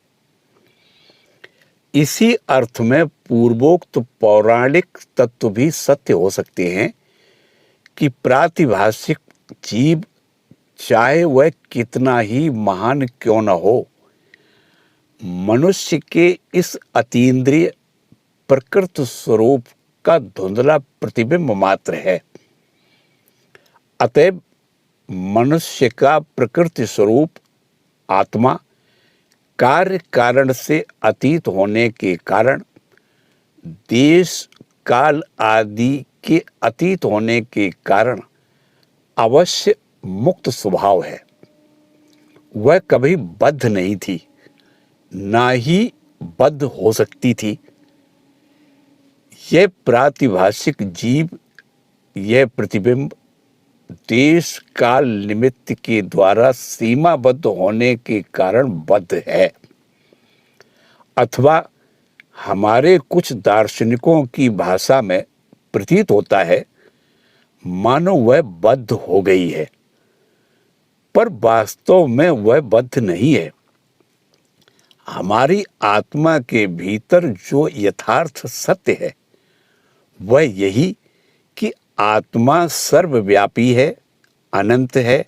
[SPEAKER 1] इसी अर्थ में पूर्वोक्त पौराणिक तत्व भी सत्य हो सकते हैं कि प्रातिभाषिक जीव, चाहे वह कितना ही महान क्यों न हो, मनुष्य के इस अतीन्द्रिय प्रकृत स्वरूप का धुंधला प्रतिबिंब मात्र है। अतएव मनुष्य का प्रकृति स्वरूप आत्मा कार्य कारण से अतीत होने के कारण, देश काल आदि के अतीत होने के कारण अवश्य मुक्त स्वभाव है। वह कभी बद्ध नहीं थी, ना ही बद्ध हो सकती थी। यह प्रातिभाषिक जीव, यह प्रतिबिंब देश काल निमित्त के द्वारा सीमाबद्ध होने के कारण बद्ध है, अथवा हमारे कुछ दार्शनिकों की भाषा में प्रतीत होता है मानो वह बद्ध हो गई है, पर वास्तव में वह बद्ध नहीं है। हमारी आत्मा के भीतर जो यथार्थ सत्य है वह यही कि आत्मा सर्वव्यापी है, अनंत है,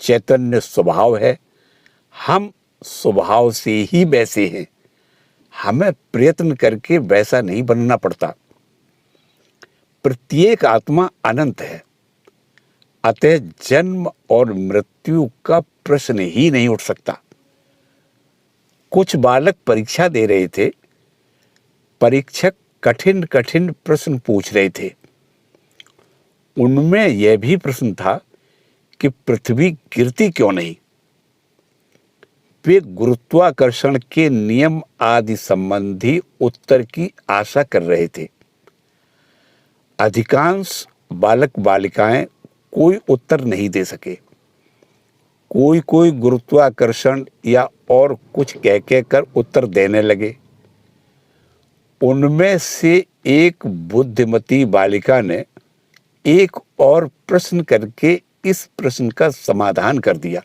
[SPEAKER 1] चैतन्य स्वभाव है। हम स्वभाव से ही वैसे हैं, हमें प्रयत्न करके वैसा नहीं बनना पड़ता। प्रत्येक आत्मा अनंत है, अतः जन्म और मृत्यु का प्रश्न ही नहीं उठ सकता। कुछ बालक परीक्षा दे रहे थे, परीक्षक कठिन कठिन प्रश्न पूछ रहे थे। उनमें यह भी प्रश्न था कि पृथ्वी गिरती क्यों नहीं। वे गुरुत्वाकर्षण के नियम आदि संबंधी उत्तर की आशा कर रहे थे। अधिकांश बालक बालिकाएं कोई उत्तर नहीं दे सके। कोई कोई गुरुत्वाकर्षण या और कुछ कह कह कर उत्तर देने लगे। उनमें से एक बुद्धिमती बालिका ने एक और प्रश्न करके इस प्रश्न का समाधान कर दिया।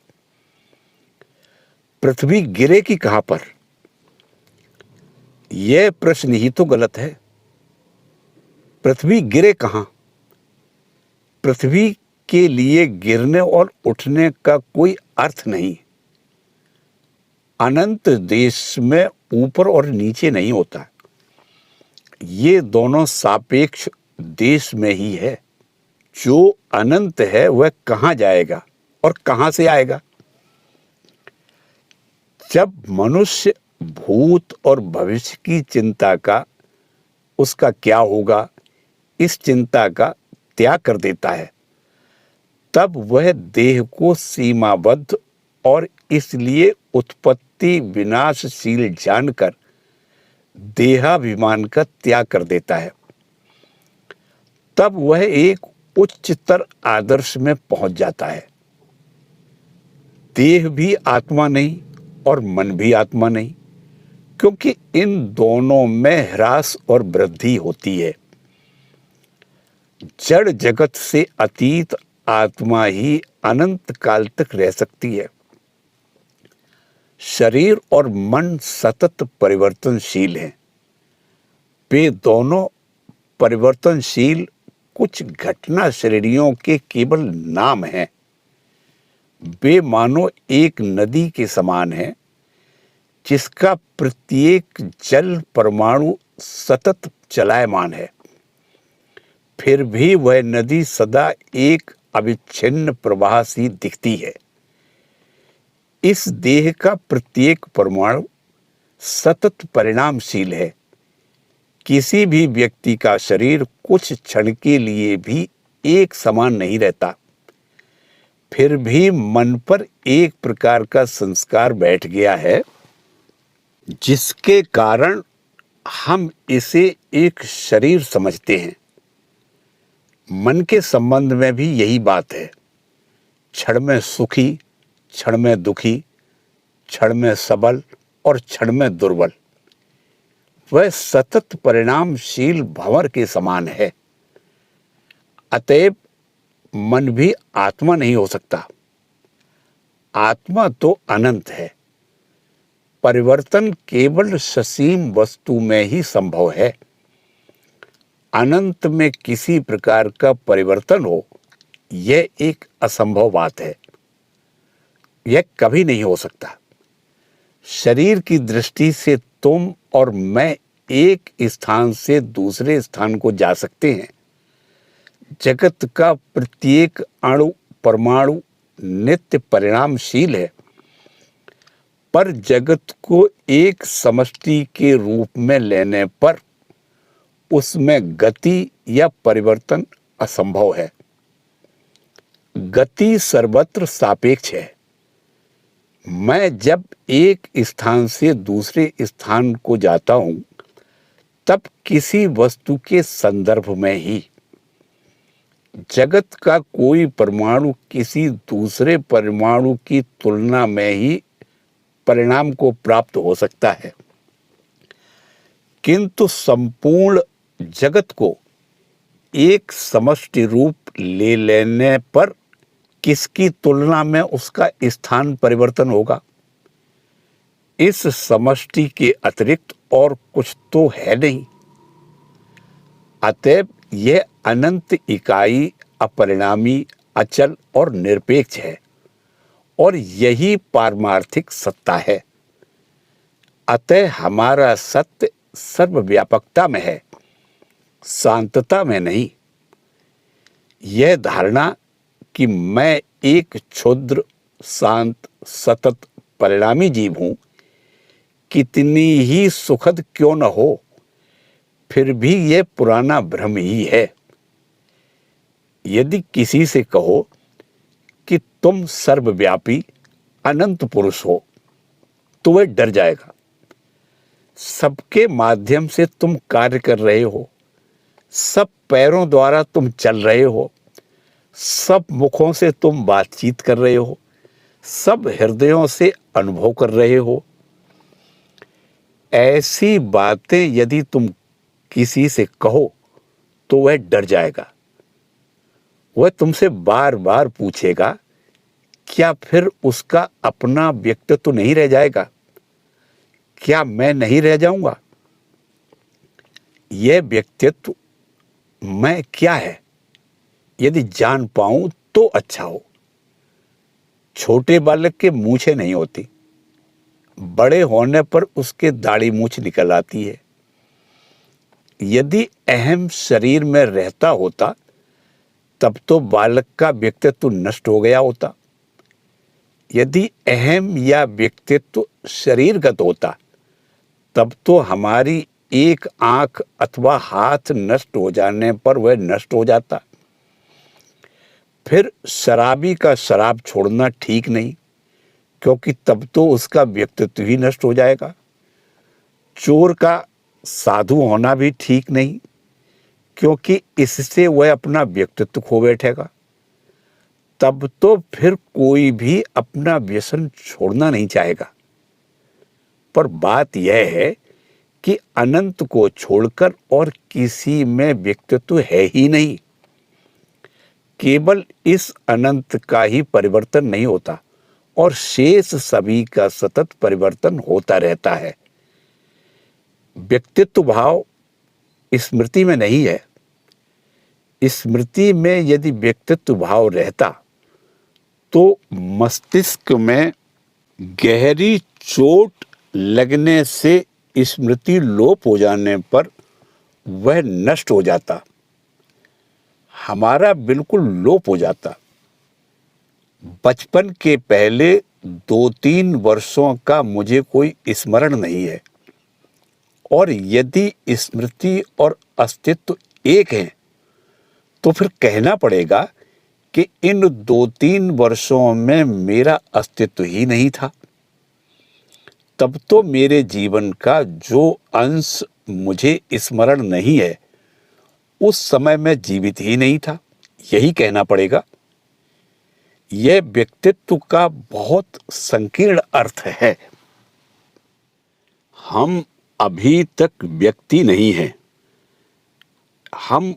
[SPEAKER 1] पृथ्वी गिरेगी कहां पर? यह प्रश्न ही तो गलत है। पृथ्वी गिरे कहां? पृथ्वी के लिए गिरने और उठने का कोई अर्थ नहीं। अनंत देश में ऊपर और नीचे नहीं होता, ये दोनों सापेक्ष देश में ही है। जो अनंत है वह कहाँ जाएगा और कहाँ से आएगा? जब मनुष्य भूत और भविष्य की चिंता का, उसका क्या होगा, इस चिंता का त्याग कर देता है, तब वह देह को सीमाबद्ध और इसलिए उत्पत्ति विनाशशील जानकर देहाभिमान का त्याग कर देता है। तब वह एक उच्चतर आदर्श में पहुंच जाता है। देह भी आत्मा नहीं और मन भी आत्मा नहीं, क्योंकि इन दोनों में ह्रास और वृद्धि होती है। जड़ जगत से अतीत आत्मा ही अनंत काल तक रह सकती है। शरीर और मन सतत परिवर्तनशील हैं। वे दोनों परिवर्तनशील कुछ घटना श्रेणियों के केवल नाम हैं। वे मानो एक नदी के समान है, जिसका प्रत्येक जल परमाणु सतत चलायमान है। फिर भी वह नदी सदा एक अविच्छिन्न प्रवाह सी दिखती है। इस देह का प्रत्येक परमाणु सतत परिणामशील है। किसी भी व्यक्ति का शरीर कुछ क्षण के लिए भी एक समान नहीं रहता। फिर भी मन पर एक प्रकार का संस्कार बैठ गया है, जिसके कारण हम इसे एक शरीर समझते हैं। मन के संबंध में भी यही बात है। क्षण में सुखी, क्षण में दुखी, क्षण में सबल और क्षण में दुर्बल। वह सतत परिणामशील भंवर के समान है। अतएव मन भी आत्मा नहीं हो सकता। आत्मा तो अनंत है। परिवर्तन केवल ससीम वस्तु में ही संभव है। अनंत में किसी प्रकार का परिवर्तन हो, यह एक असंभव बात है। यह कभी नहीं हो सकता। शरीर की दृष्टि से तुम और मैं एक स्थान से दूसरे स्थान को जा सकते हैं। जगत का प्रत्येक अणु परमाणु नित्य परिणामशील है, पर जगत को एक समष्टि के रूप में लेने पर उसमें गति या परिवर्तन असंभव है। गति सर्वत्र सापेक्ष है। मैं जब एक स्थान से दूसरे स्थान को जाता हूं, तब किसी वस्तु के संदर्भ में ही। जगत का कोई परमाणु किसी दूसरे परमाणु की तुलना में ही परिणाम को प्राप्त हो सकता है, किंतु संपूर्ण जगत को एक समष्टि रूप ले लेने पर किसकी तुलना में उसका स्थान परिवर्तन होगा? इस समष्टि के अतिरिक्त और कुछ तो है नहीं। अतएव यह अनंत इकाई अपरिणामी, अचल और निरपेक्ष है, और यही पारमार्थिक सत्ता है। अतः हमारा सत्य सर्वव्यापकता में है, शांतता में नहीं। यह धारणा कि मैं एक क्षुद्र, शांत, सतत परिणामी जीव हूं, कितनी ही सुखद क्यों न हो, फिर भी यह पुराना भ्रम ही है। यदि किसी से कहो कि तुम सर्वव्यापी अनंत पुरुष हो, तो वह डर जाएगा। सबके माध्यम से तुम कार्य कर रहे हो, सब पैरों द्वारा तुम चल रहे हो, सब मुखों से तुम बातचीत कर रहे हो, सब हृदयों से अनुभव कर रहे हो। ऐसी बातें यदि तुम किसी से कहो, तो वह डर जाएगा। वह तुमसे बार बार पूछेगा, क्या फिर उसका अपना व्यक्तित्व तो नहीं रह जाएगा? क्या मैं नहीं रह जाऊंगा? यह व्यक्तित्व मैं क्या है, यदि जान पाऊं तो अच्छा हो। छोटे बालक के मूछें नहीं होती, बड़े होने पर उसके दाढ़ी मूछ निकल आती है। यदि अहम शरीर में रहता होता तब तो बालक का व्यक्तित्व नष्ट हो गया होता। यदि अहम या व्यक्तित्व शरीरगत होता तब तो हमारी एक आंख अथवा हाथ नष्ट हो जाने पर वह नष्ट हो जाता। फिर शराबी का शराब छोड़ना ठीक नहीं, क्योंकि तब तो उसका व्यक्तित्व ही नष्ट हो जाएगा। चोर का साधु होना भी ठीक नहीं, क्योंकि इससे वह अपना व्यक्तित्व खो बैठेगा। तब तो फिर कोई भी अपना व्यसन छोड़ना नहीं चाहेगा। पर बात यह है कि अनंत को छोड़कर और किसी में व्यक्तित्व है ही नहीं। केवल इस अनंत का ही परिवर्तन नहीं होता और शेष सभी का सतत परिवर्तन होता रहता है। व्यक्तित्व भाव स्मृति में नहीं है। स्मृति में यदि व्यक्तित्व भाव रहता तो मस्तिष्क में गहरी चोट लगने से स्मृति लोप हो जाने पर वह नष्ट हो जाता, हमारा बिल्कुल लोप हो जाता। बचपन के पहले 2-3 वर्षों का मुझे कोई स्मरण नहीं है, और यदि स्मृति और अस्तित्व एक हैं तो फिर कहना पड़ेगा कि इन 2-3 वर्षों में मेरा अस्तित्व ही नहीं था। तब तो मेरे जीवन का जो अंश मुझे स्मरण नहीं है उस समय मैं जीवित ही नहीं था, यही कहना पड़ेगा। यह व्यक्तित्व का बहुत संकीर्ण अर्थ है। हम अभी तक व्यक्ति नहीं हैं। हम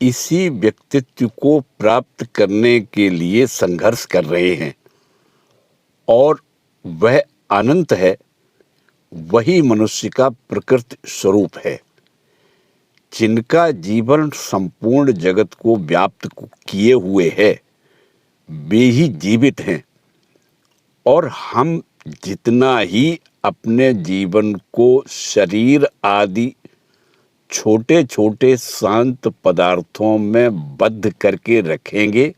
[SPEAKER 1] इसी व्यक्तित्व को प्राप्त करने के लिए संघर्ष कर रहे हैं, और वह अनंत है। वही मनुष्य का प्रकृति स्वरूप है। जिनका जीवन संपूर्ण जगत को व्याप्त किए हुए है वे ही जीवित हैं, और हम जितना ही अपने जीवन को शरीर आदि छोटे छोटे शांत पदार्थों में बद्ध करके रखेंगे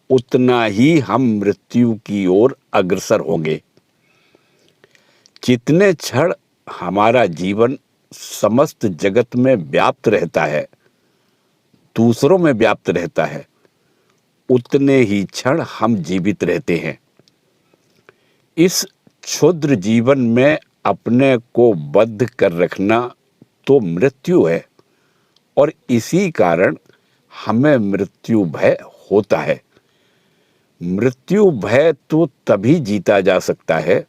[SPEAKER 1] उतना ही हम मृत्यु की ओर अग्रसर होंगे। जितने क्षण हमारा जीवन समस्त जगत में व्याप्त रहता है, दूसरों में व्याप्त रहता है, उतने ही क्षण हम जीवित रहते हैं। इस क्षुद्र जीवन में अपने को बद्ध कर रखना तो मृत्यु है, और इसी कारण हमें मृत्यु भय होता है। मृत्यु भय तो तभी जीता जा सकता है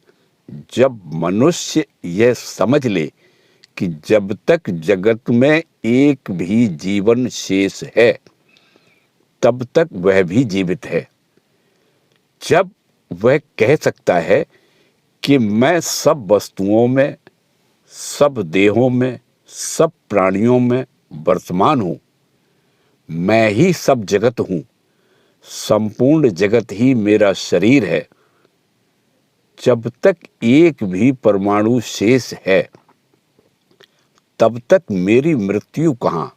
[SPEAKER 1] जब मनुष्य यह समझ ले कि जब तक जगत में एक भी जीवन शेष है तब तक वह भी जीवित है। जब वह कह सकता है कि मैं सब वस्तुओं में, सब देहों में, सब प्राणियों में वर्तमान हूँ, मैं ही सब जगत हूँ, संपूर्ण जगत ही मेरा शरीर है, जब तक एक भी परमाणु शेष है तब तक मेरी मृत्यु कहाँ?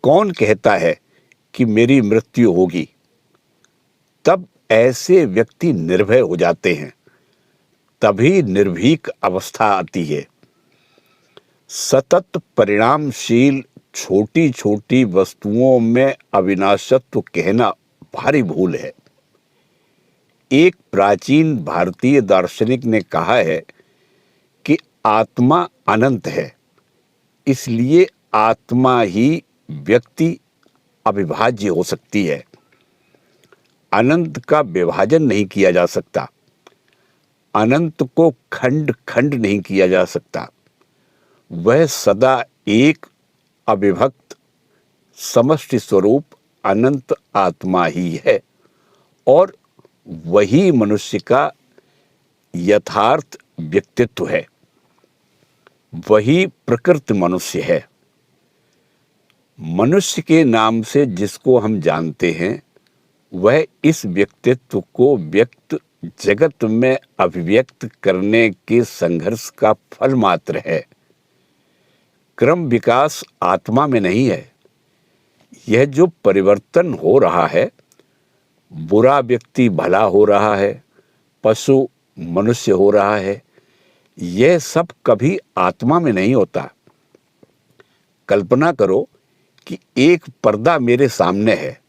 [SPEAKER 1] कौन कहता है कि मेरी मृत्यु होगी? तब ऐसे व्यक्ति निर्भय हो जाते हैं, तभी निर्भीक अवस्था आती है। सतत परिणामशील छोटी छोटी वस्तुओं में अविनाशत्व कहना भारी भूल है। एक प्राचीन भारतीय दार्शनिक ने कहा है कि आत्मा अनंत है, इसलिए आत्मा ही व्यक्ति अविभाज्य हो सकती है। अनंत का विभाजन नहीं किया जा सकता, अनंत को खंड खंड नहीं किया जा सकता। वह सदा एक अविभक्त समष्टि स्वरूप अनंत आत्मा ही है, और वही मनुष्य का यथार्थ व्यक्तित्व है। वही प्रकृति मनुष्य है। मनुष्य के नाम से जिसको हम जानते हैं वह इस व्यक्तित्व को व्यक्त जगत में अभिव्यक्त करने के संघर्ष का फल मात्र है। क्रम विकास आत्मा में नहीं है। यह जो परिवर्तन हो रहा है, बुरा व्यक्ति भला हो रहा है, पशु मनुष्य हो रहा है, यह सब कभी आत्मा में नहीं होता। कल्पना करो कि एक पर्दा मेरे सामने है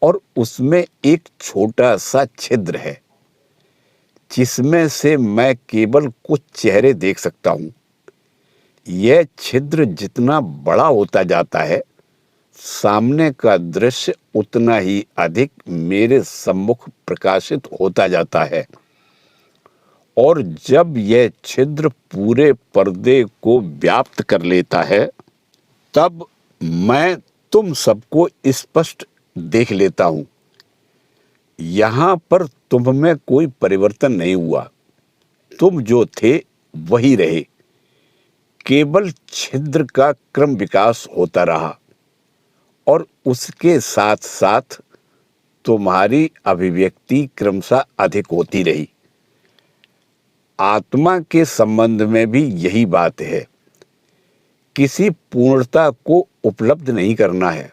[SPEAKER 1] और उसमें एक छोटा सा छिद्र है जिसमें से मैं केवल कुछ चेहरे देख सकता हूं। यह छिद्र जितना बड़ा होता जाता है, सामने का दृश्य उतना ही अधिक मेरे सम्मुख प्रकाशित होता जाता है। और जब यह छिद्र पूरे पर्दे को व्याप्त कर लेता है, तब मैं तुम सबको स्पष्ट देख लेता हूं। यहां पर तुम में कोई परिवर्तन नहीं हुआ। तुम जो थे वही रहे। केवल छिद्र का क्रम विकास होता रहा और उसके साथ साथ तुम्हारी अभिव्यक्ति क्रमशः अधिक होती रही। आत्मा के संबंध में भी यही बात है। किसी पूर्णता को उपलब्ध नहीं करना है।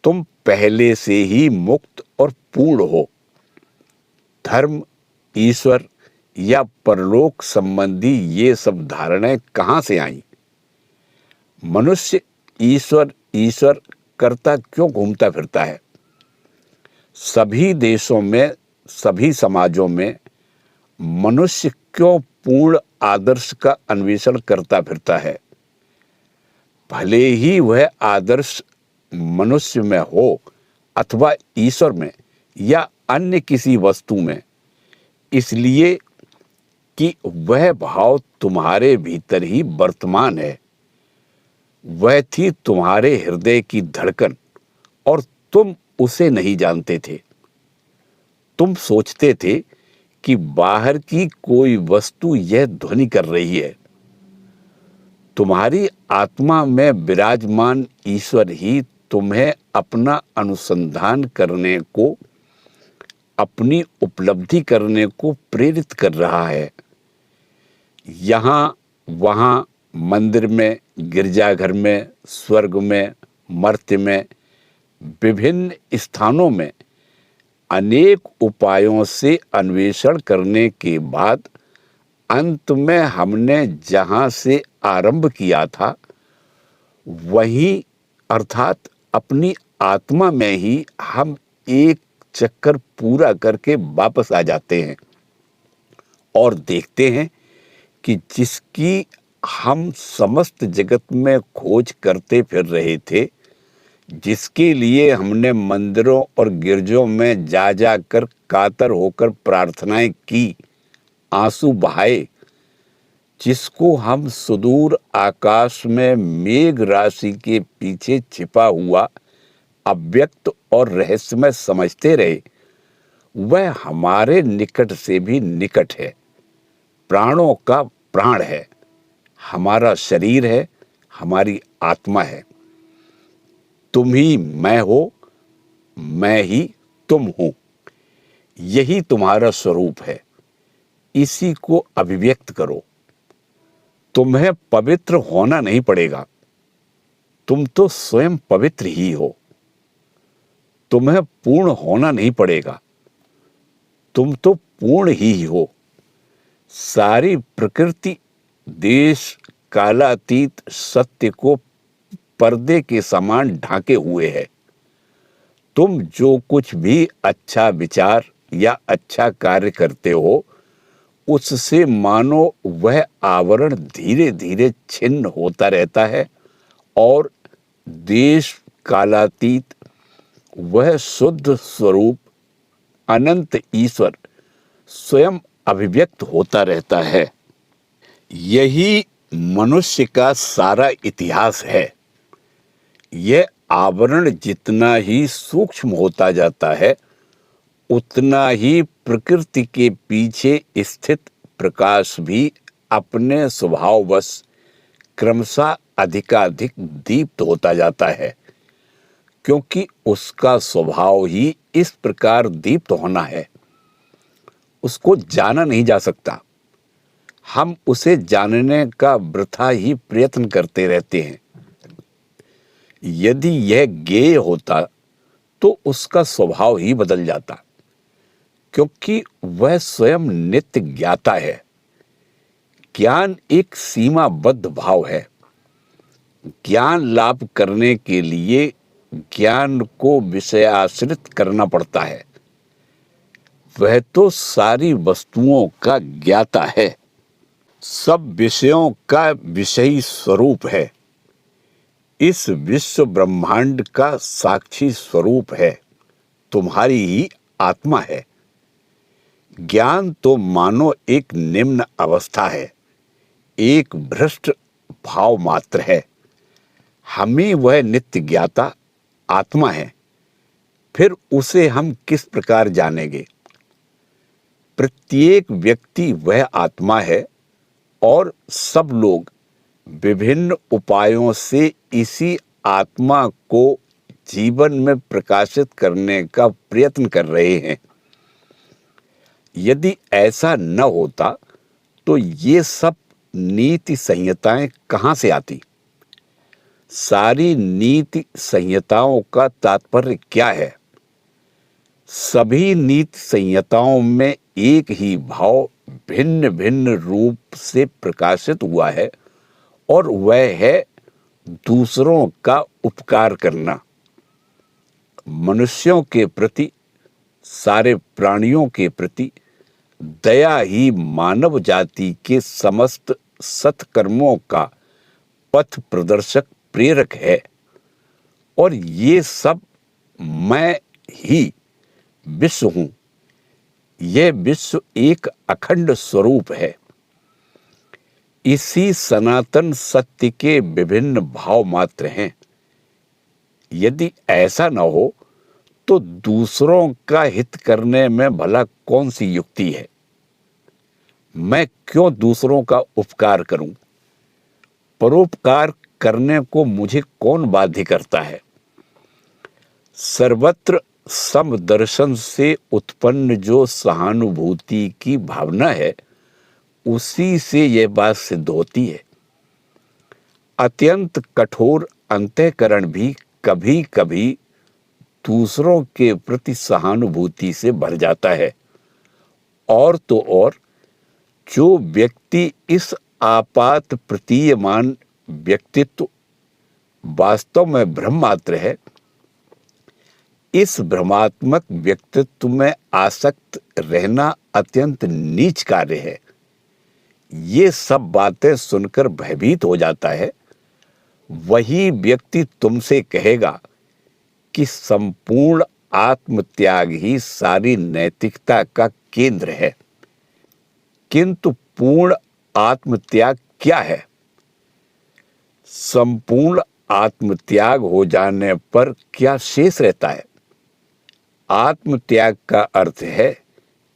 [SPEAKER 1] तुम पहले से ही मुक्त और पूर्ण हो। धर्म, ईश्वर या परलोक संबंधी ये सब धारणाएं कहां से आई? मनुष्य ईश्वर ईश्वर करता क्यों घूमता फिरता है? सभी देशों में, सभी समाजों में मनुष्य क्यों पूर्ण आदर्श का अन्वेषण करता फिरता है? भले ही वह आदर्श मनुष्य में हो अथवा ईश्वर में या अन्य किसी वस्तु में, इसलिए कि वह भाव तुम्हारे भीतर ही वर्तमान है। वह थी तुम्हारे हृदय की धड़कन और तुम उसे नहीं जानते थे। तुम सोचते थे कि बाहर की कोई वस्तु यह ध्वनि कर रही है। तुम्हारी आत्मा में विराजमान ईश्वर ही तुम्हें अपना अनुसंधान करने को, अपनी उपलब्धि करने को प्रेरित कर रहा है। यहाँ वहाँ, मंदिर में, गिरजाघर में, स्वर्ग में, मर्त्य में, विभिन्न स्थानों में अनेक उपायों से अन्वेषण करने के बाद अंत में हमने जहाँ से आरंभ किया था, वहीं अर्थात अपनी आत्मा में ही हम एक चक्कर पूरा करके वापस आ जाते हैं और देखते हैं कि जिसकी हम समस्त जगत में खोज करते फिर रहे थे, जिसके लिए हमने मंदिरों और गिरजों में जा जाकर कातर होकर प्रार्थनाएं की, आंसू बहाए, जिसको हम सुदूर आकाश में मेघ राशि के पीछे छिपा हुआ अव्यक्त और रहस्यमय समझते रहे, वह हमारे निकट से भी निकट है, प्राणों का प्राण है, हमारा शरीर है, हमारी आत्मा है। तुम ही मैं हो, मैं ही तुम हूं। यही तुम्हारा स्वरूप है। इसी को अभिव्यक्त करो। तुम्हें पवित्र होना नहीं पड़ेगा। तुम तो स्वयं पवित्र ही हो। तुम्हें पूर्ण होना नहीं पड़ेगा। तुम तो पूर्ण ही हो। सारी प्रकृति, देश, कालातीत सत्य को पर्दे के समान ढांके हुए है। तुम जो कुछ भी अच्छा विचार या अच्छा कार्य करते हो, उससे मानो वह आवरण धीरे धीरे छिन्न होता रहता है और देश कालातीत वह शुद्ध स्वरूप अनंत ईश्वर स्वयं अभिव्यक्त होता रहता है। यही मनुष्य का सारा इतिहास है। यह आवरण जितना ही सूक्ष्म होता जाता है, उतना ही प्रकृति के पीछे स्थित प्रकाश भी अपने स्वभाववश क्रमशः अधिकाधिक दीप्त होता जाता है, क्योंकि उसका स्वभाव ही इस प्रकार दीप्त होना है। उसको जाना नहीं जा सकता। हम उसे जानने का वृथा ही प्रयत्न करते रहते हैं। यदि यह ज्ञेय होता तो उसका स्वभाव ही बदल जाता, क्योंकि वह स्वयं नित्य ज्ञाता है। ज्ञान एक सीमाबद्ध भाव है। ज्ञान लाभ करने के लिए ज्ञान को विषयाश्रित करना पड़ता है। वह तो सारी वस्तुओं का ज्ञाता है, सब विषयों का विषयी स्वरूप है, इस विश्व ब्रह्मांड का साक्षी स्वरूप है, तुम्हारी ही आत्मा है। ज्ञान तो मानो एक निम्न अवस्था है, एक भ्रष्ट भाव मात्र है। हमें वह नित्य ज्ञाता आत्मा है, फिर उसे हम किस प्रकार जानेंगे? प्रत्येक व्यक्ति वह आत्मा है और सब लोग विभिन्न उपायों से इसी आत्मा को जीवन में प्रकाशित करने का प्रयत्न कर रहे हैं। यदि ऐसा न होता तो ये सब नीति संहिताएं कहाँ से आती? सारी नीति संहिताओं का तात्पर्य क्या है? सभी नीति संहिताओं में एक ही भाव भिन्न भिन्न रूप से प्रकाशित हुआ है, और वह है दूसरों का उपकार करना। मनुष्यों के प्रति, सारे प्राणियों के प्रति दया ही मानव जाति के समस्त सत्कर्मों का पथ प्रदर्शक प्रेरक है। और ये सब मैं ही विश्व हूं। यह विश्व एक अखंड स्वरूप है। इसी सनातन सत्य के विभिन्न भाव मात्र हैं। यदि ऐसा न हो तो दूसरों का हित करने में भला कौन सी युक्ति है? मैं क्यों दूसरों का उपकार करूं? परोपकार करने को मुझे कौन बाध्य करता है? सर्वत्र समदर्शन से उत्पन्न जो सहानुभूति की भावना है, उसी से यह बात सिद्ध होती है। अत्यंत कठोर अंतःकरण भी कभी कभी दूसरों के प्रति सहानुभूति से भर जाता है। और तो और जो व्यक्ति इस आपात प्रतीयमान व्यक्तित्व वास्तव में भ्रम मात्र है, इस भ्रमात्मक व्यक्तित्व में आसक्त रहना अत्यंत नीच कार्य है। ये सब बातें सुनकर भयभीत हो जाता है। वही व्यक्ति तुमसे कहेगा कि संपूर्ण आत्मत्याग ही सारी नैतिकता का केंद्र है। किंतु पूर्ण आत्मत्याग क्या है? संपूर्ण आत्मत्याग हो जाने पर क्या शेष रहता है? आत्मत्याग का अर्थ है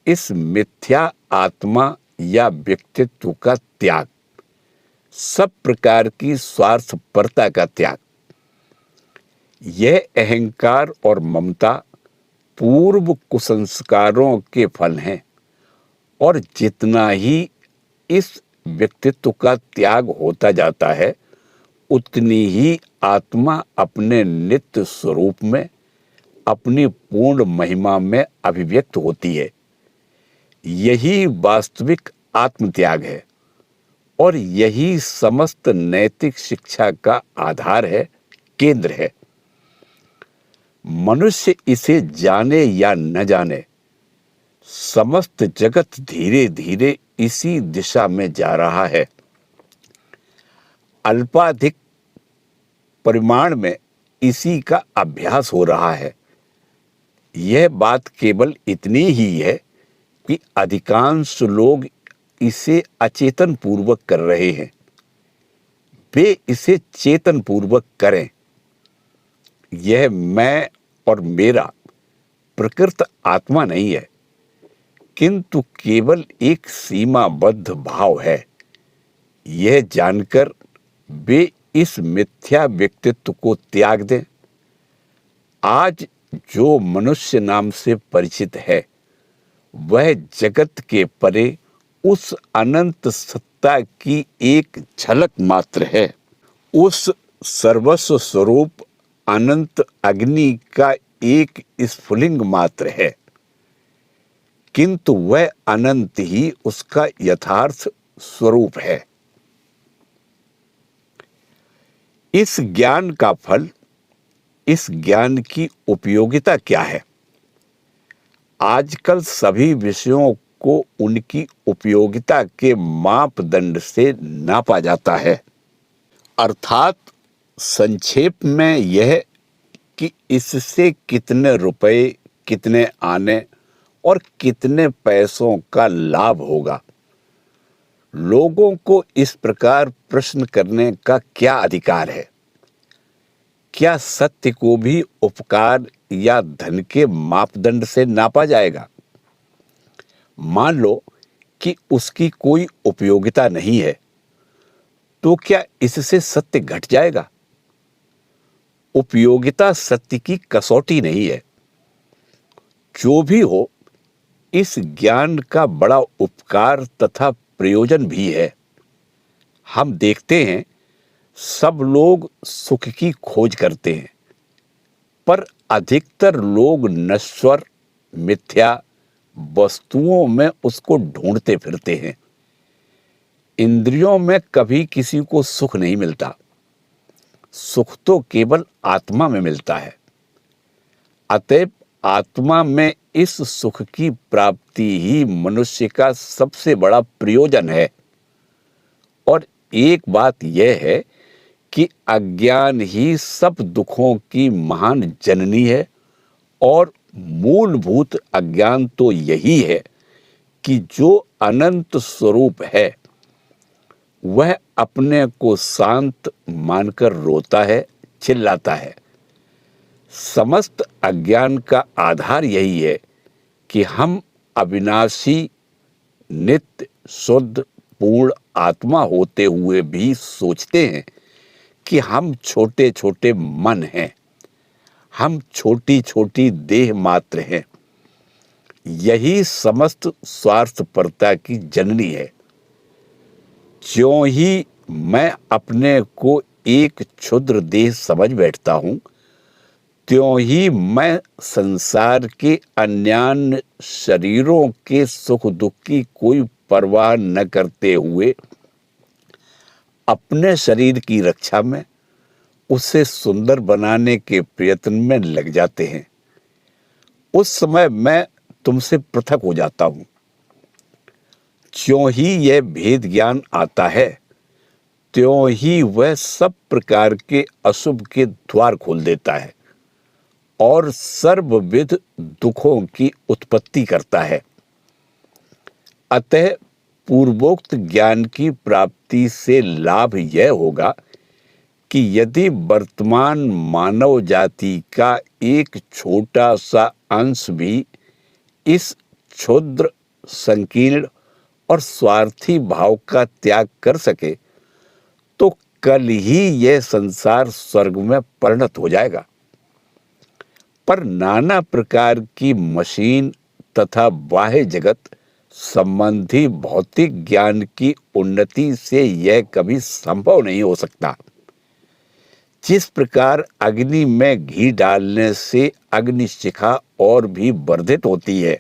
[SPEAKER 1] इस मिथ्या आत्मा या व्यक्तित्व का त्याग, सब प्रकार की स्वार्थपरता का त्याग। यह अहंकार और ममता पूर्व कुसंस्कारों के फल हैं, और जितना ही इस व्यक्तित्व का त्याग होता जाता है, उतनी ही आत्मा अपने नित्य स्वरूप में, अपनी पूर्ण महिमा में अभिव्यक्त होती है। यही वास्तविक आत्मत्याग है, और यही समस्त नैतिक शिक्षा का आधार है, केंद्र है। मनुष्य इसे जाने या न जाने, समस्त जगत धीरे धीरे इसी दिशा में जा रहा है। अल्पाधिक परिमाण में इसी का अभ्यास हो रहा है। यह बात केवल इतनी ही है कि अधिकांश लोग इसे अचेतन पूर्वक कर रहे हैं। वे इसे चेतन पूर्वक करें। यह मैं और मेरा प्रकृत आत्मा नहीं है, किंतु केवल एक सीमाबद्ध भाव है। यह जानकर वे इस मिथ्या व्यक्तित्व को त्याग दें। आज जो मनुष्य नाम से परिचित है, वह जगत के परे उस अनंत सत्ता की एक झलक मात्र है। उस सर्वस्व स्वरूप अनंत अग्नि का एक स्फुलिंग मात्र है, किंतु वह अनंत ही उसका यथार्थ स्वरूप है। इस ज्ञान का फल, इस ज्ञान की उपयोगिता क्या है? आजकल सभी विषयों को उनकी उपयोगिता के मापदंड से नापा जाता है। अर्थात संक्षेप में यह कि इससे कितने रुपए, कितने आने और कितने पैसों का लाभ होगा। लोगों को इस प्रकार प्रश्न करने का क्या अधिकार है? क्या सत्य को भी उपकार या धन के मापदंड से नापा जाएगा? मान लो कि उसकी कोई उपयोगिता नहीं है, तो क्या इससे सत्य घट जाएगा? उपयोगिता सत्य की कसौटी नहीं है। जो भी हो, इस ज्ञान का बड़ा उपकार तथा प्रयोजन भी है। हम देखते हैं सब लोग सुख की खोज करते हैं, पर अधिकतर लोग नश्वर, मिथ्या वस्तुओं में उसको ढूंढते फिरते हैं। इंद्रियों में कभी किसी को सुख नहीं मिलता। सुख तो केवल आत्मा में मिलता है। अतएव आत्मा में इस सुख की प्राप्ति ही मनुष्य का सबसे बड़ा प्रयोजन है। और एक बात यह है कि अज्ञान ही सब दुखों की महान जननी है, और मूलभूत अज्ञान तो यही है कि जो अनंत स्वरूप है वह अपने को शांत मानकर रोता है, चिल्लाता है। समस्त अज्ञान का आधार यही है कि हम अविनाशी, नित्य, शुद्ध, पूर्ण आत्मा होते हुए भी सोचते हैं कि हम छोटे छोटे मन हैं, हम छोटी छोटी देह मात्र हैं। यही समस्त स्वार्थपरता की जननी है। ज्यों ही मैं अपने को एक क्षुद्र देह समझ बैठता हूँ, त्यों ही मैं संसार के अन्यान्य शरीरों के सुख दुख की कोई परवाह न करते हुए अपने शरीर की रक्षा में, उसे सुंदर बनाने के प्रयत्न में लग जाते हैं। उस समय मैं तुमसे पृथक हो जाता हूँ। ज्यों ही यह भेद ज्ञान आता है, त्यों ही वह सब प्रकार के अशुभ के द्वार खोल देता है और सर्वविध दुखों की उत्पत्ति करता है। अतः पूर्वोक्त ज्ञान की प्राप्ति से लाभ यह होगा कि यदि वर्तमान मानव जाति का एक छोटा सा अंश भी इस क्षुद्र, संकीर्ण और स्वार्थी भाव का त्याग कर सके, तो कल ही यह संसार स्वर्ग में परिणत हो जाएगा। पर नाना प्रकार की मशीन तथा बाह्य जगत संबंधी भौतिक ज्ञान की उन्नति से यह कभी संभव नहीं हो सकता। जिस प्रकार अग्नि में घी डालने से अग्निशिखा और भी वर्धित होती है,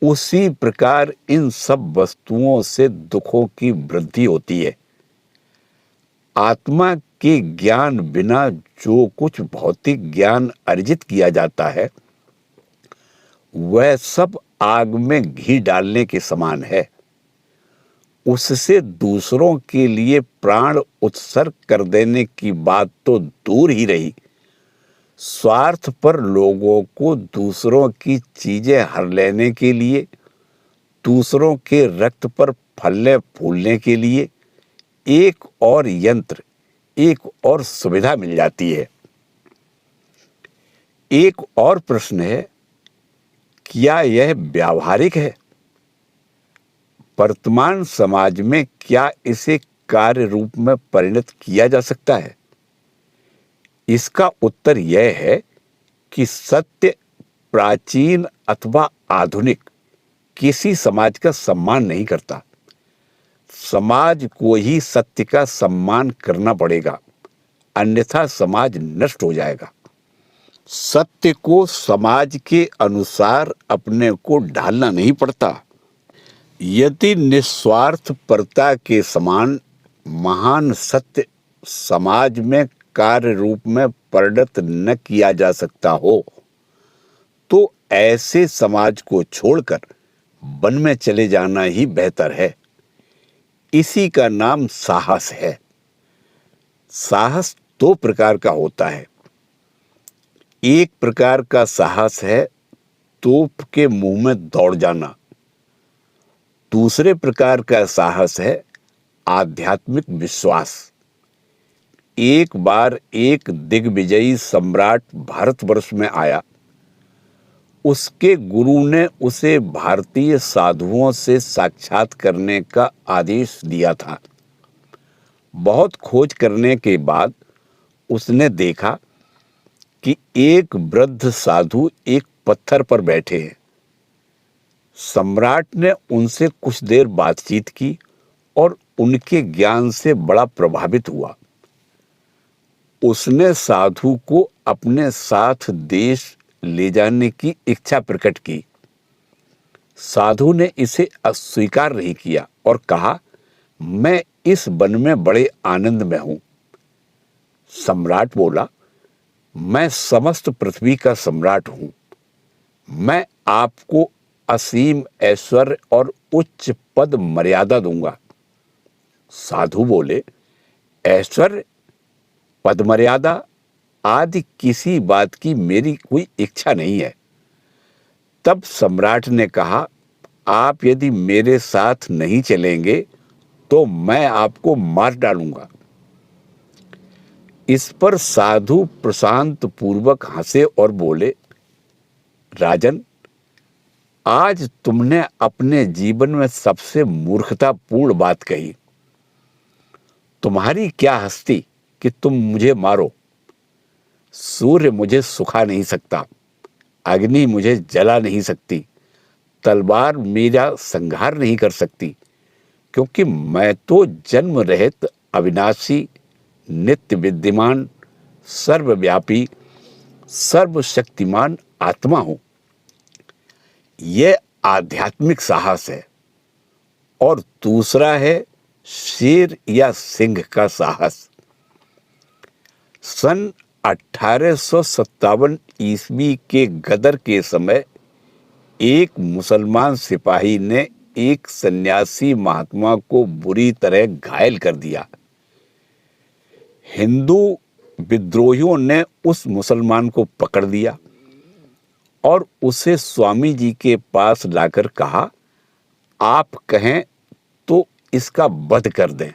[SPEAKER 1] उसी प्रकार इन सब वस्तुओं से दुखों की वृद्धि होती है। आत्मा के ज्ञान बिना जो कुछ भौतिक ज्ञान अर्जित किया जाता है, वह सब आग में घी डालने के समान है। उससे दूसरों के लिए प्राण उत्सर्ग कर देने की बात तो दूर ही रही, स्वार्थ पर लोगों को दूसरों की चीजें हर लेने के लिए, दूसरों के रक्त पर फलने फूलने के लिए एक और यंत्र, एक और सुविधा मिल जाती है। एक और प्रश्न है, क्या यह व्यावहारिक है? वर्तमान समाज में क्या इसे कार्य रूप में परिणत किया जा सकता है? इसका उत्तर यह है कि सत्य प्राचीन अथवा आधुनिक किसी समाज का सम्मान नहीं करता। समाज को ही सत्य का सम्मान करना पड़ेगा, अन्यथा समाज नष्ट हो जाएगा। सत्य को समाज के अनुसार अपने को ढालना नहीं पड़ता। यदि निस्वार्थपरता के समान महान सत्य समाज में कार्य रूप में परिणत न किया जा सकता हो, तो ऐसे समाज को छोड़कर वन में चले जाना ही बेहतर है। इसी का नाम साहस है। साहस दो प्रकार का होता है। एक प्रकार का साहस है तोप के मुंह में दौड़ जाना। दूसरे प्रकार का साहस है आध्यात्मिक विश्वास। एक बार एक दिग्विजयी सम्राट भारतवर्ष में आया। उसके गुरु ने उसे भारतीय साधुओं से साक्षात करने का आदेश दिया था। बहुत खोज करने के बाद उसने देखा कि एक वृद्ध साधु एक पत्थर पर बैठे हैं। सम्राट ने उनसे कुछ देर बातचीत की और उनके ज्ञान से बड़ा प्रभावित हुआ। उसने साधु को अपने साथ देश ले जाने की इच्छा प्रकट की। साधु ने इसे अस्वीकार नहीं किया और कहा, मैं इस वन में बड़े आनंद में हूं। सम्राट बोला, मैं समस्त पृथ्वी का सम्राट हूं। मैं आपको असीम ऐश्वर्य और उच्च पद मर्यादा दूंगा। साधु बोले, ऐश्वर्य, पद मर्यादा आदि किसी बात की मेरी कोई इच्छा नहीं है। तब सम्राट ने कहा, आप यदि मेरे साथ नहीं चलेंगे तो मैं आपको मार डालूंगा। इस पर साधु प्रशांत पूर्वक हंसे और बोले, राजन, आज तुमने अपने जीवन में सबसे मूर्खतापूर्ण बात कही। तुम्हारी क्या हस्ती कि तुम मुझे मारो। सूर्य मुझे सुखा नहीं सकता, अग्नि मुझे जला नहीं सकती, तलवार मेरा संहार नहीं कर सकती, क्योंकि मैं तो जन्म रहित अविनाशी, नित्य विद्यमान, सर्वव्यापी, सर्वशक्तिमान आत्मा हूं। यह आध्यात्मिक साहस है। और दूसरा है शेर या सिंह का साहस। सन 1857 ईस्वी के गदर के समय एक मुसलमान सिपाही ने एक सन्यासी महात्मा को बुरी तरह घायल कर दिया। हिंदू विद्रोहियों ने उस मुसलमान को पकड़ लिया और उसे स्वामी जी के पास लाकर कहा, आप कहें तो इसका वध कर दें।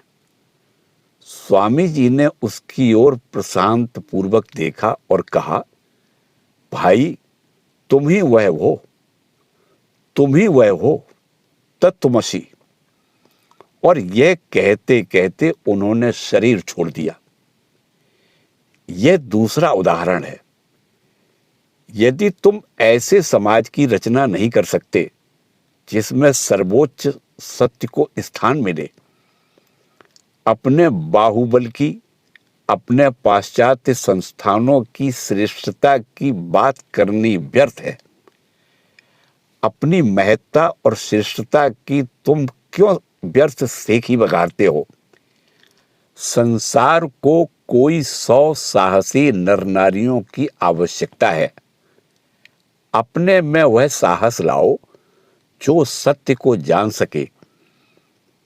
[SPEAKER 1] स्वामी जी ने उसकी ओर प्रशांत पूर्वक देखा और कहा, भाई, तुम ही वह हो तत्त्वमसि। और यह कहते कहते उन्होंने शरीर छोड़ दिया। यह दूसरा उदाहरण है। यदि तुम ऐसे समाज की रचना नहीं कर सकते जिसमें सर्वोच्च सत्य को स्थान मिले, अपने बाहुबल की, अपने पाश्चात्य संस्थानों की श्रेष्ठता की बात करनी व्यर्थ है। अपनी महत्ता और श्रेष्ठता की तुम क्यों व्यर्थ सेखी बघारते हो। संसार को कोई 100 साहसी नर नारियों की आवश्यकता है। अपने में वह साहस लाओ जो सत्य को जान सके,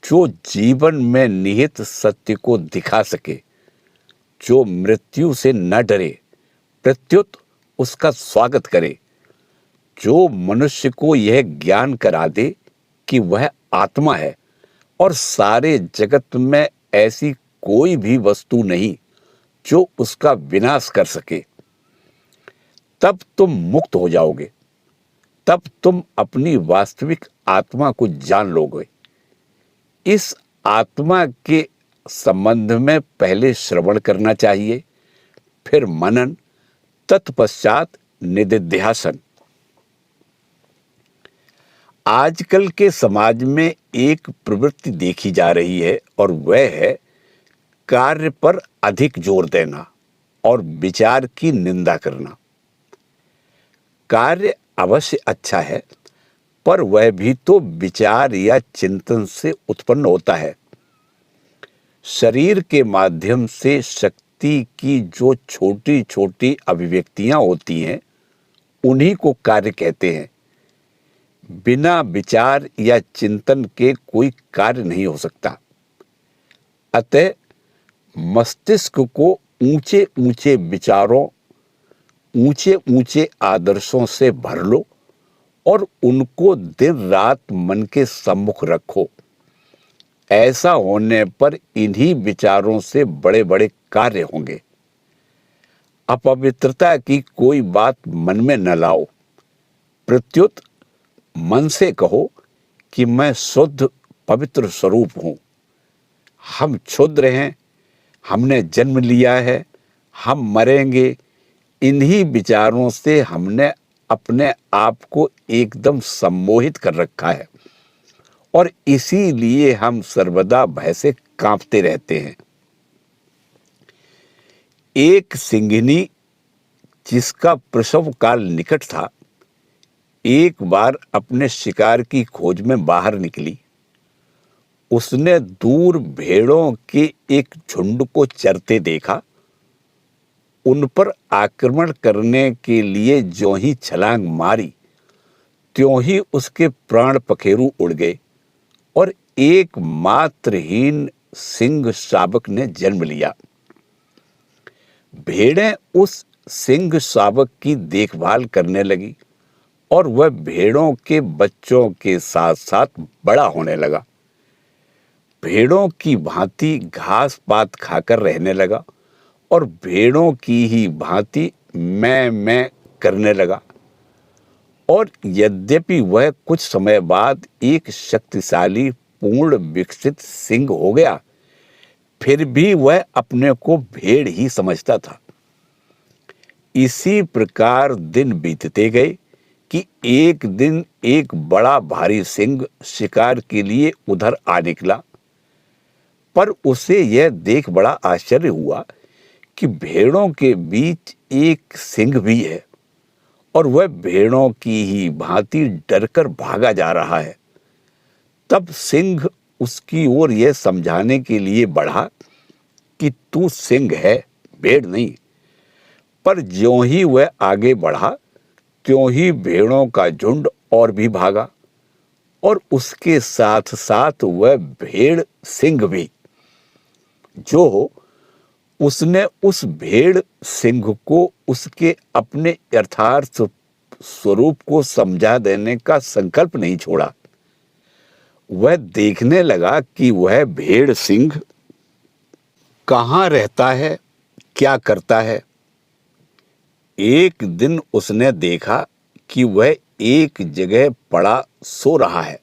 [SPEAKER 1] जो जीवन में निहित सत्य को दिखा सके, जो मृत्यु से न डरे, प्रत्युत उसका स्वागत करे, जो मनुष्य को यह ज्ञान करा दे कि वह आत्मा है और सारे जगत में ऐसी कोई भी वस्तु नहीं जो उसका विनाश कर सके। तब तुम मुक्त हो जाओगे। तब तुम अपनी वास्तविक आत्मा को जान लोगे। इस आत्मा के संबंध में पहले श्रवण करना चाहिए, फिर मनन, तत्पश्चात निदिध्यासन। आजकल के समाज में एक प्रवृत्ति देखी जा रही है और वह है कार्य पर अधिक जोर देना और विचार की निंदा करना। कार्य अवश्य अच्छा है, पर वह भी तो विचार या चिंतन से उत्पन्न होता है। शरीर के माध्यम से शक्ति की जो छोटी छोटी अभिव्यक्तियां होती हैं, उन्हीं को कार्य कहते हैं। बिना विचार या चिंतन के कोई कार्य नहीं हो सकता। अतः मस्तिष्क को ऊंचे ऊंचे विचारों, ऊंचे ऊंचे आदर्शों से भर लो और उनको दिन रात मन के सम्मुख रखो। ऐसा होने पर इन्हीं विचारों से बड़े बड़े कार्य होंगे। अपवित्रता की कोई बात मन में न लाओ। प्रत्युत मन से कहो कि मैं शुद्ध पवित्र स्वरूप हूं। हम क्षुद्र हैं, हमने जन्म लिया है, हम मरेंगे। इन्हीं विचारों से हमने अपने आप को एकदम सम्मोहित कर रखा है और इसीलिए हम सर्वदा भय से कांपते रहते हैं। एक सिंघनी जिसका प्रसव काल निकट था, एक बार अपने शिकार की खोज में बाहर निकली। उसने दूर भेड़ों के एक झुंड को चरते देखा। उन पर आक्रमण करने के लिए ज्यों ही छलांग मारी, त्यों ही उसके प्राण पखेरु उड़ गए और एक मात्रहीन सिंह शावक ने जन्म लिया। भेड़ें उस सिंह शावक की देखभाल करने लगी और वह भेड़ों के बच्चों के साथ साथ बड़ा होने लगा। भेड़ों की भांति घास पात खाकर रहने लगा और भेड़ों की ही भांति मैं करने लगा। और यद्यपि वह कुछ समय बाद एक शक्तिशाली पूर्ण विकसित सिंह हो गया, फिर भी वह अपने को भेड़ ही समझता था। इसी प्रकार दिन बीतते गए कि एक दिन एक बड़ा भारी सिंह शिकार के लिए उधर आ निकला। पर उसे यह देख बड़ा आश्चर्य हुआ कि भेड़ों के बीच एक सिंह भी है और वह भेड़ों की ही भांति डरकर भागा जा रहा है। तब सिंह उसकी ओर यह समझाने के लिए बढ़ा कि तू सिंह है, भेड़ नहीं। पर ज्यों ही वह आगे बढ़ा, त्यों ही भेड़ों का झुंड और भी भागा और उसके साथ साथ वह भेड़ सिंह भी। जो हो, उसने उस भेड़ सिंह को उसके अपने यथार्थ स्वरूप को समझा देने का संकल्प नहीं छोड़ा। वह देखने लगा कि वह भेड़ सिंह कहाँ रहता है, क्या करता है। एक दिन उसने देखा कि वह एक जगह पड़ा सो रहा है।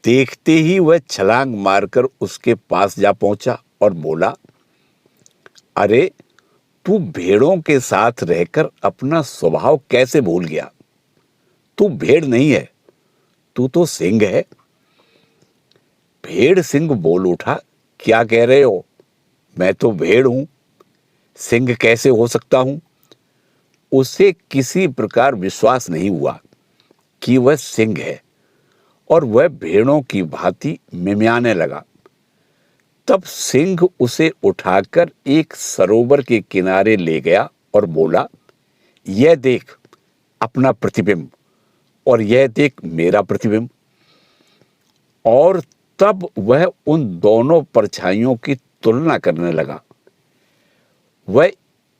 [SPEAKER 1] देखते ही वह छलांग मारकर उसके पास जा पहुंचा और बोला, अरे, तू भेड़ों के साथ रहकर अपना स्वभाव कैसे भूल गया? तू भेड़ नहीं है, तू तो सिंह है। भेड़ सिंह बोल उठा, क्या कह रहे हो? मैं तो भेड़ हूं, सिंह कैसे हो सकता हूं? उसे किसी प्रकार विश्वास नहीं हुआ कि वह सिंह है और वह भेड़ों की भांति मिमियाने लगा। तब सिंह उसे उठाकर एक सरोवर के किनारे ले गया और बोला, यह देख अपना प्रतिबिंब और यह देख मेरा प्रतिबिंब। और तब वह उन दोनों परछाइयों की तुलना करने लगा। वह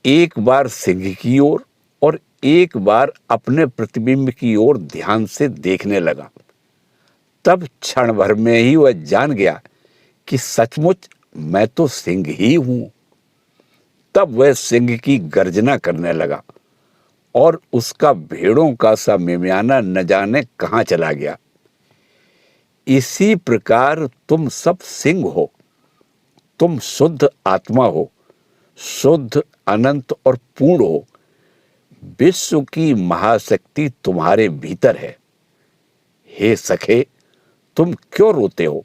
[SPEAKER 1] एक बार सिंह की ओर और एक बार अपने प्रतिबिंब की ओर ध्यान से देखने लगा। तब क्षण भर में ही वह जान गया कि सचमुच मैं तो सिंह ही हूं। तब वह सिंह की गर्जना करने लगा और उसका भेड़ों का सा मिमियाना न जाने कहां चला गया। इसी प्रकार तुम सब सिंह हो। तुम शुद्ध आत्मा हो, शुद्ध, अनंत और पूर्ण हो। विश्व की महाशक्ति तुम्हारे भीतर है। हे सखे, तुम क्यों रोते हो?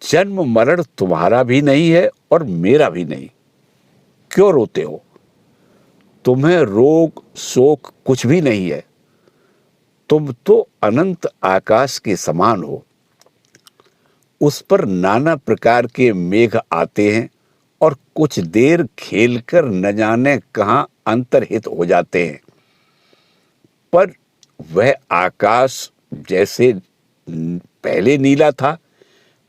[SPEAKER 1] जन्म मरण तुम्हारा भी नहीं है और मेरा भी नहीं। क्यों रोते हो? तुम्हें रोग शोक कुछ भी नहीं है। तुम तो अनंत आकाश के समान हो। उस पर नाना प्रकार के मेघ आते हैं और कुछ देर खेलकर न जाने कहाँ अंतर्हित हो जाते हैं, पर वह आकाश जैसे पहले नीला था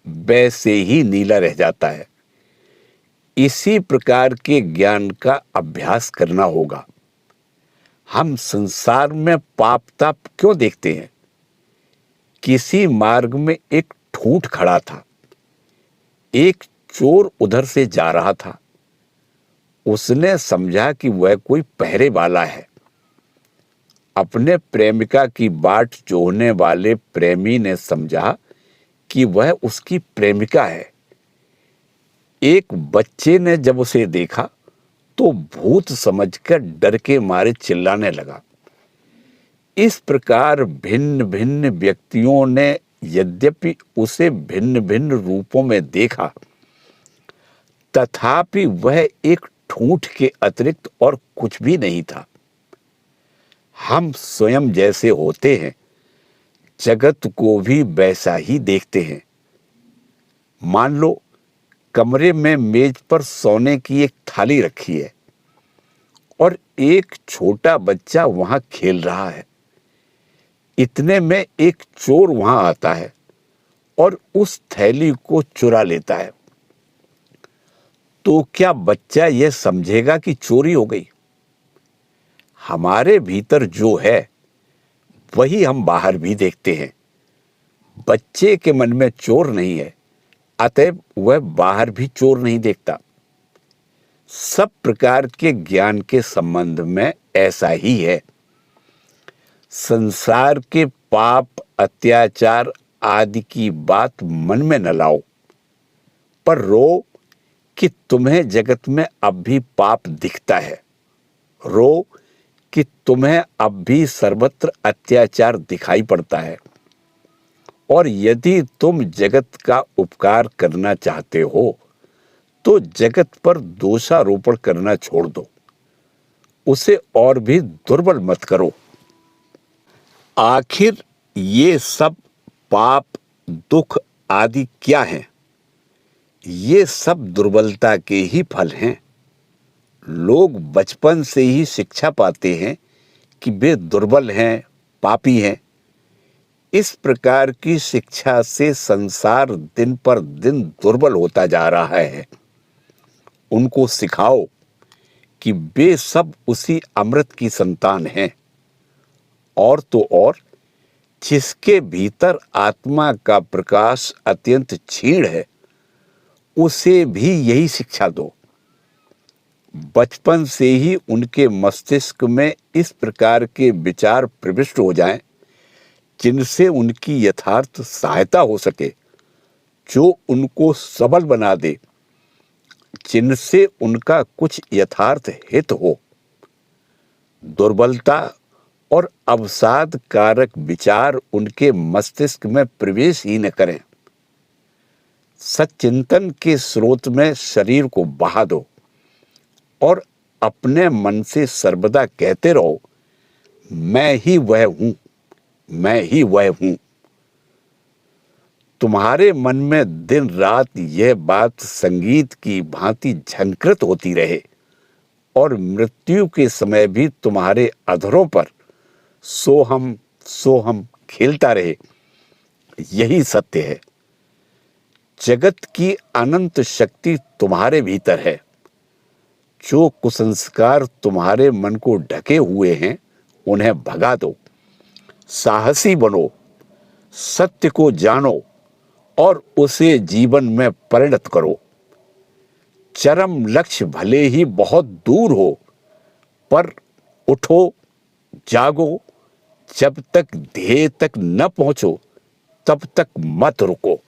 [SPEAKER 1] वैसे ही नीला रह जाता है। इसी प्रकार के ज्ञान का अभ्यास करना होगा। हम संसार में पाप ताप क्यों देखते हैं? किसी मार्ग में एक ठूंठ खड़ा था। एक चोर उधर से जा रहा था। उसने समझा कि वह कोई पहरे वाला है। अपने प्रेमिका की बाट जोहने वाले प्रेमी ने समझा कि वह उसकी प्रेमिका है। एक बच्चे ने जब उसे देखा तो भूत समझकर डर के मारे चिल्लाने लगा। इस प्रकार भिन्न भिन्न व्यक्तियों ने यद्यपि उसे भिन्न भिन्न रूपों में देखा, तथापि वह एक ठूंठ के अतिरिक्त और कुछ भी नहीं था। हम स्वयं जैसे होते हैं, जगत को भी वैसा ही देखते हैं। मान लो कमरे में मेज पर सोने की एक थाली रखी है और एक छोटा बच्चा वहां खेल रहा है। इतने में एक चोर वहां आता है और उस थैली को चुरा लेता है। तो क्या बच्चा यह समझेगा कि चोरी हो गई? हमारे भीतर जो है वही हम बाहर भी देखते हैं। बच्चे के मन में चोर नहीं है, अतएव वह बाहर भी चोर नहीं देखता। सब प्रकार के ज्ञान के संबंध में ऐसा ही है। संसार के पाप अत्याचार आदि की बात मन में न लाओ, पर रो कि तुम्हें जगत में अब भी पाप दिखता है। रो कि तुम्हें अब भी सर्वत्र अत्याचार दिखाई पड़ता है। और यदि तुम जगत का उपकार करना चाहते हो तो जगत पर दोषारोपण करना छोड़ दो, उसे और भी दुर्बल मत करो। आखिर ये सब पाप दुख आदि क्या हैं? ये सब दुर्बलता के ही फल हैं। लोग बचपन से ही शिक्षा पाते हैं कि वे दुर्बल हैं, पापी हैं। इस प्रकार की शिक्षा से संसार दिन पर दिन दुर्बल होता जा रहा है। उनको सिखाओ कि वे सब उसी अमृत की संतान हैं, और तो और जिसके भीतर आत्मा का प्रकाश अत्यंत क्षीण है, उसे भी यही शिक्षा दो। बचपन से ही उनके मस्तिष्क में इस प्रकार के विचार प्रविष्ट हो जाएं, जिनसे उनकी यथार्थ सहायता हो सके, जो उनको सबल बना दे, जिनसे उनका कुछ यथार्थ हित हो। दुर्बलता और अवसाद कारक विचार उनके मस्तिष्क में प्रवेश ही न करें। सच्चिंतन के स्रोत में शरीर को बहा दो और अपने मन से सर्वदा कहते रहो, मैं ही वह हूं, मैं ही वह हूं। तुम्हारे मन में दिन रात यह बात संगीत की भांति झंकृत होती रहे और मृत्यु के समय भी तुम्हारे अधरों पर सोहम सोहम खेलता रहे। यही सत्य है। जगत की अनंत शक्ति तुम्हारे भीतर है। जो कुसंस्कार तुम्हारे मन को ढके हुए हैं, उन्हें भगा दो। साहसी बनो, सत्य को जानो और उसे जीवन में परिणत करो। चरम लक्ष्य भले ही बहुत दूर हो, पर उठो, जागो। जब तक ध्येय तक न पहुंचो, तब तक मत रुको।